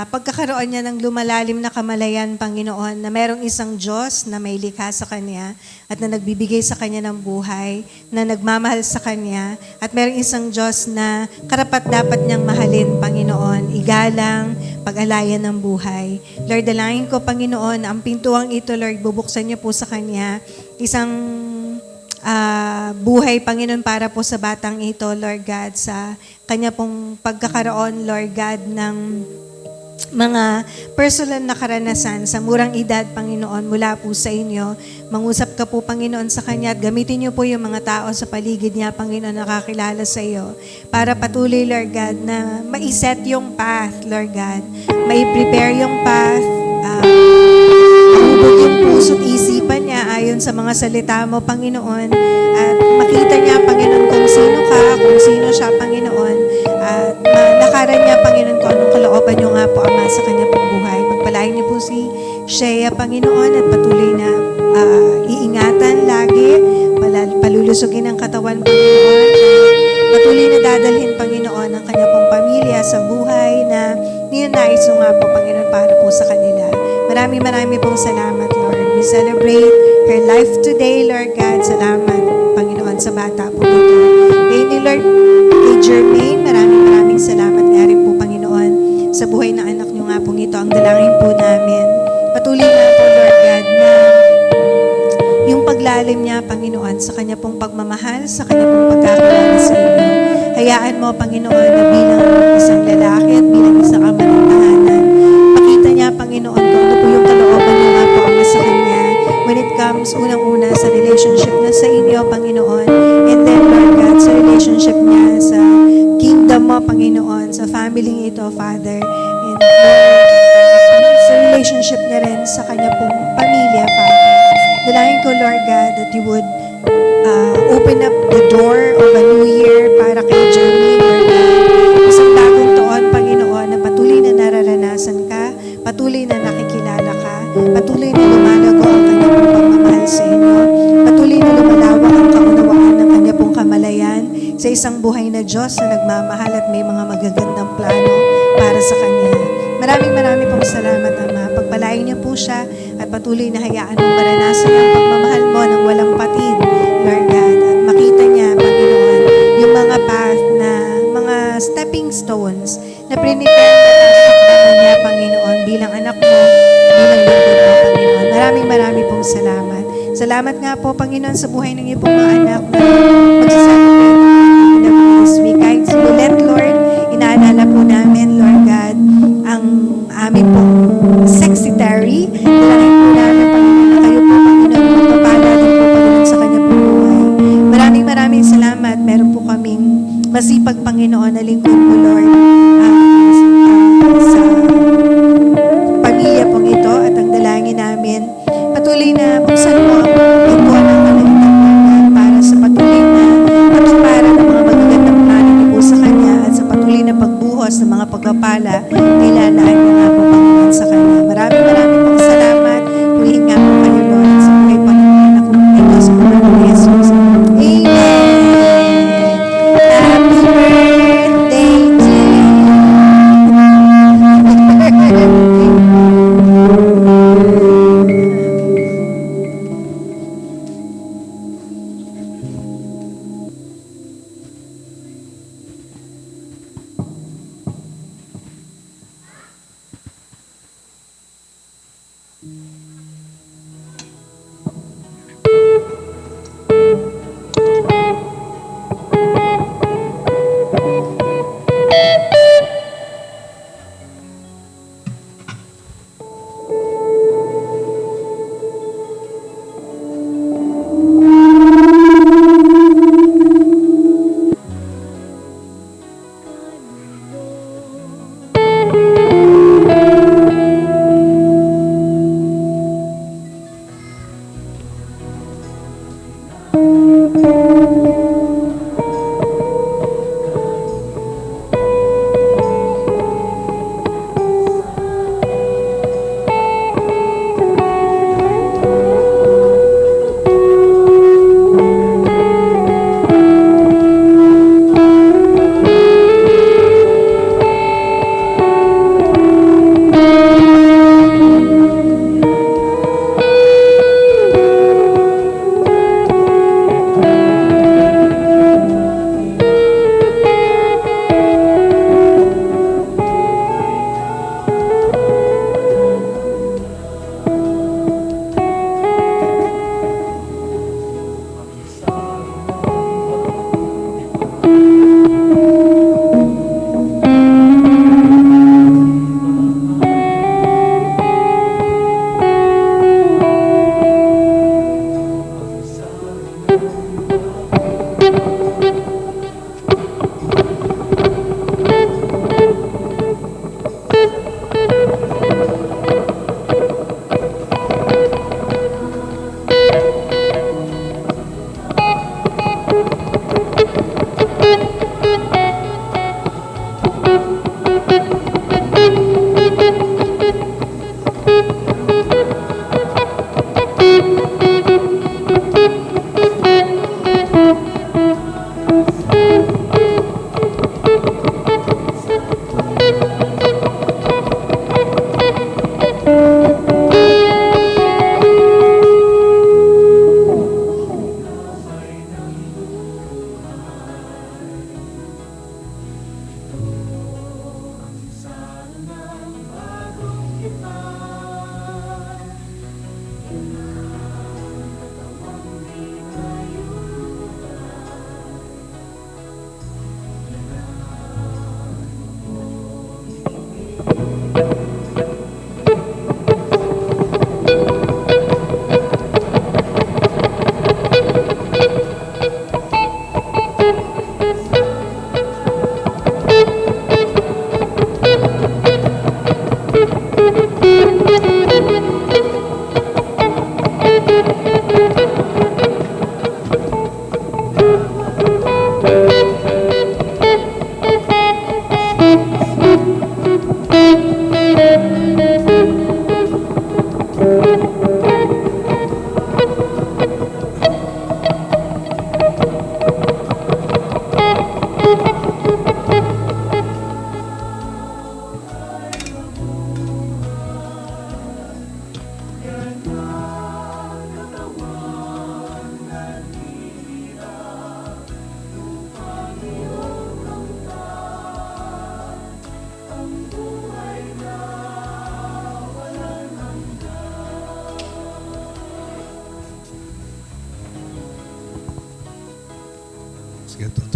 pagkakaroon niya ng lumalalim na kamalayan, Panginoon, na merong isang Diyos na may likha sa Kanya at na nagbibigay sa Kanya ng buhay, na nagmamahal sa Kanya, at merong isang Diyos na karapat-dapat niyang mahalin, Panginoon, igalang, pag-alayan ng buhay. Lord, dalangin ko, Panginoon, ang pintuang ito, Lord, bubuksan niyo po sa Kanya isang buhay, Panginoon, para po sa batang ito, Lord God, sa Kanya pong pagkakaroon, Lord God, ng mga personal na karanasan sa murang edad, Panginoon, mula po sa inyo. Mangusap ka po, Panginoon, sa Kanya at gamitin niyo po yung mga tao sa paligid niya, Panginoon, nakakilala sa iyo para patuloy, Lord God, na ma-set yung path, Lord God. Ma-prepare yung path, hubog yung puso't isipan niya ayon sa mga salita mo, Panginoon, at makita niya, Panginoon, kung sino ka, kung sino siya, Panginoon, at nakaran niya, Panginoon, kung anong kalooban niyo nga po, Ama, sa kanya pong buhay. Pagpalain niyo po si Shea, Panginoon, at patuloy na iingatan lagi, palulusugin ang katawan, Panginoon, patuloy na dadalhin, Panginoon, ang kanya pong pamilya sa buhay na ninanais mo nga po, Panginoon, para po sa kanila. Marami pong salamat, Lord. We celebrate her life today, Lord God. Salamat, Panginoon, sa bata po ito. Kay ni Lord, kay Jermaine, maraming salamat nga rin po, Panginoon, sa buhay ng anak niyo nga pong ito. Ang dalangin po namin. Patuloy nga po, Lord God, na yung paglalim niya, Panginoon, sa kanya pong pagmamahal, sa kanya pong pagkakilala sa inyo. Hayaan mo, Panginoon, na bilang isang lalaki at bilang isang ama ng tahanan, pakita niya, Panginoon, kung ano po yung kalooban niyo nga po, Ama, sa kanya. When it comes, unang-una, sa relationship niya sa inyo, Panginoon, and then, Lord God, sa relationship niya sa kingdom mo, Panginoon, sa family ito, Father, and sa relationship niya rin sa kanya pong pamilya, Father. Dalangin ko, Lord God, that you would open up the door of a new year para kay Jeremy, Lord God. Isang bagong taon, Panginoon, na patuloy na nararanasan ka, patuloy na nakikilala ka, patuloy na lumalago ang kanya pong pagmamahal sa inyo, patuloy na lumalawak ang kaunawaan ng kanya pong kamalayan sa isang buhay na Diyos na nagmamahal at may mga magagandang plano para sa kanya. Maraming pong salamat, Ama. Pagpalain niyo po siya at patuloy na hayaan mo maranasan ang pagmamahal mo ng walang patid, Lord God. At makita niya, Panginoon, yung mga path na mga stepping stones na prepare na niya, Panginoon, bilang anak mo, bilang lingkod mo, Panginoon. Maraming pong salamat. Salamat nga po, Panginoon, sa buhay ng iyong mga anak na magsasabi this week. Kahit ulit, Lord, inaalala po namin, Lord God, ang amin pong sexitary. Dalangin po namin, Panginoon, na kayo po, Panginoon, magpapala din po, Panginoon, sa kanya po buhay. Maraming salamat. Meron po kaming masipag, Panginoon, na lingkod mo, Lord, sa pamilya pong ito at ang dalangin namin. Patuloy na buksan mo ang pinto ng kalagitnaan para sa patuloy na patuparan ng mga magagandang plano niyo po sa kanya at sa patuloy na pagbuhos ng mga pagpapala na ilalaan niyo nga po, Panginoon, sa kanya. Maraming pong salamat. Purihin nga po kayo, Lord, sa buhay pa ng anak ko ito sa mga ni Jesus. Amen. Happy birthday to you.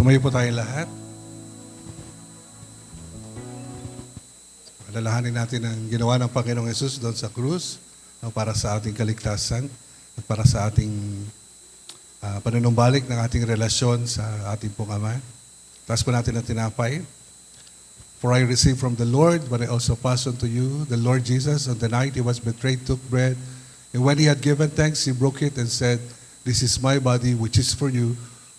Tumayo po tayong lahat. Alalahanin natin ang ginawa ng Panginoong Yesus doon sa krus para sa ating kaligtasan at para sa ating panunumbalik ng ating relasyon sa ating pong Ama. Taas po natin ang tinapay. For I received from the Lord what I also passed on to you. The Lord Jesus, on the night he was betrayed, took bread. And when he had given thanks, he broke it and said, "This is my body which is for you.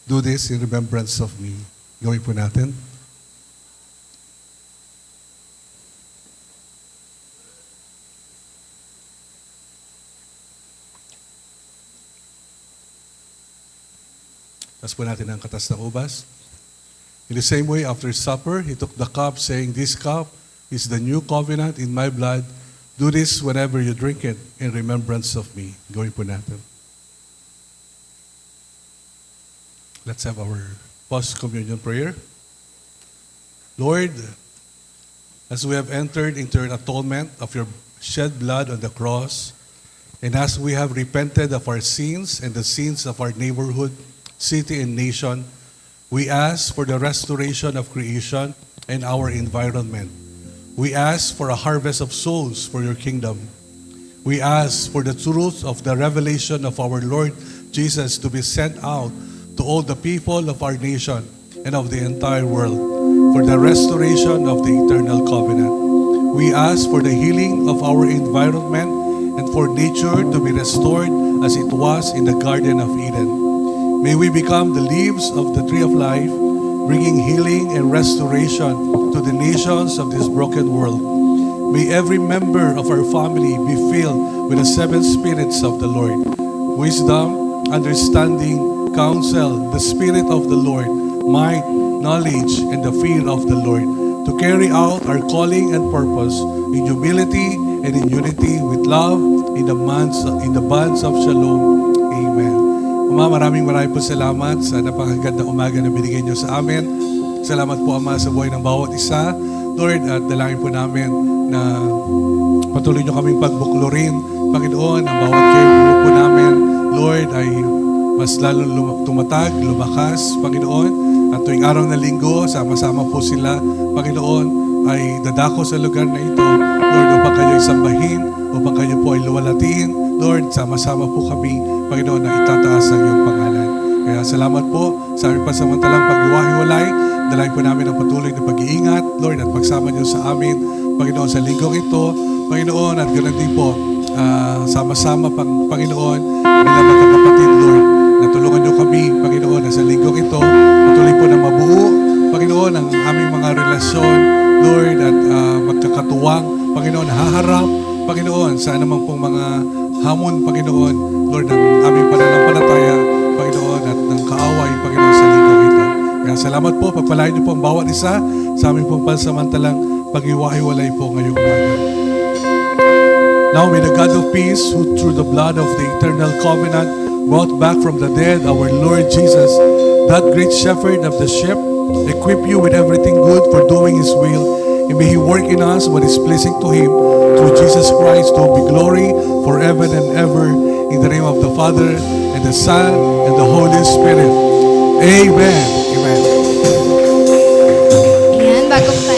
Do this in remembrance of me." Gawin po natin. Taas po natin ang katas ng ubas. In the same way, after supper, he took the cup, saying, "This cup is the new covenant in my blood. Do this whenever you drink it in remembrance of me." Gawin po natin. Let's have our post-communion prayer. Lord, as we have entered into your atonement of your shed blood on the cross, and as we have repented of our sins and the sins of our neighborhood, city, and nation, we ask for the restoration of creation and our environment. We ask for a harvest of souls for your kingdom. We ask for the truth of the revelation of our Lord Jesus to be sent out to all the people of our nation and of the entire world, for the restoration of the eternal covenant. We ask for the healing of our environment and for nature to be restored as it was in the Garden of Eden. May we become the leaves of the tree of life, bringing healing and restoration to the nations of this broken world. May every member of our family be filled with the seven spirits of the Lord: wisdom, understanding, counsel, the Spirit of the Lord, might, knowledge, and the fear of the Lord, to carry out our calling and purpose in humility and in unity with love in the bands of shalom. Amen. Ama, maraming po salamat sa napakagandang umaga na binigay niyo sa amin. Salamat po, Ama, sa buhay ng bawat isa. Lord, at dalangin po namin na patuloy niyo kaming pagbuklurin, Panginoon, ang bawat care group po namin. Lord, ay mas lalo tumatag, lumakas, Panginoon. At tuwing araw na linggo, sama-sama po sila, Panginoon, ay dadako sa lugar na ito, Lord, upang kayo isambahin, upang kayo po ay luwalatiin. Lord, sama-sama po kami, Panginoon, na itataas ang iyong pangalan. Kaya salamat po sa aming pasamantalang paghiwa-hiwalay. Dalangin po namin ang patuloy na pag-iingat, Lord, at pagsama niyo sa amin, Panginoon, sa linggong ito, Panginoon, at ganoon din po, sama-sama, Panginoon, bilang magkakapatid, Lord, natulungan niyo kami, Panginoon, na sa linggong ito, patuloy po na mabuo, Panginoon, ang aming mga relasyon, Lord, at magkakatuwang, Panginoon, haharap, Panginoon, sa anumang pong mga hamon, Panginoon, Lord, ng aming pananampalataya, Panginoon, at ng kaaway, Panginoon, sa linggong ito. Kaya salamat po, pagpalain niyo po ang bawat isa sa aming pong pansamantalang pag-iwa-hiwalay po ngayong umaga. Now may the God of peace, who through the blood of the eternal covenant brought back from the dead our Lord Jesus, that great shepherd of the sheep, equip you with everything good for doing His will, and may He work in us what is pleasing to Him, through Jesus Christ, to be glory forever and ever, in the name of the Father, and the Son, and the Holy Spirit. Amen. Amen. Ayan, bago tayo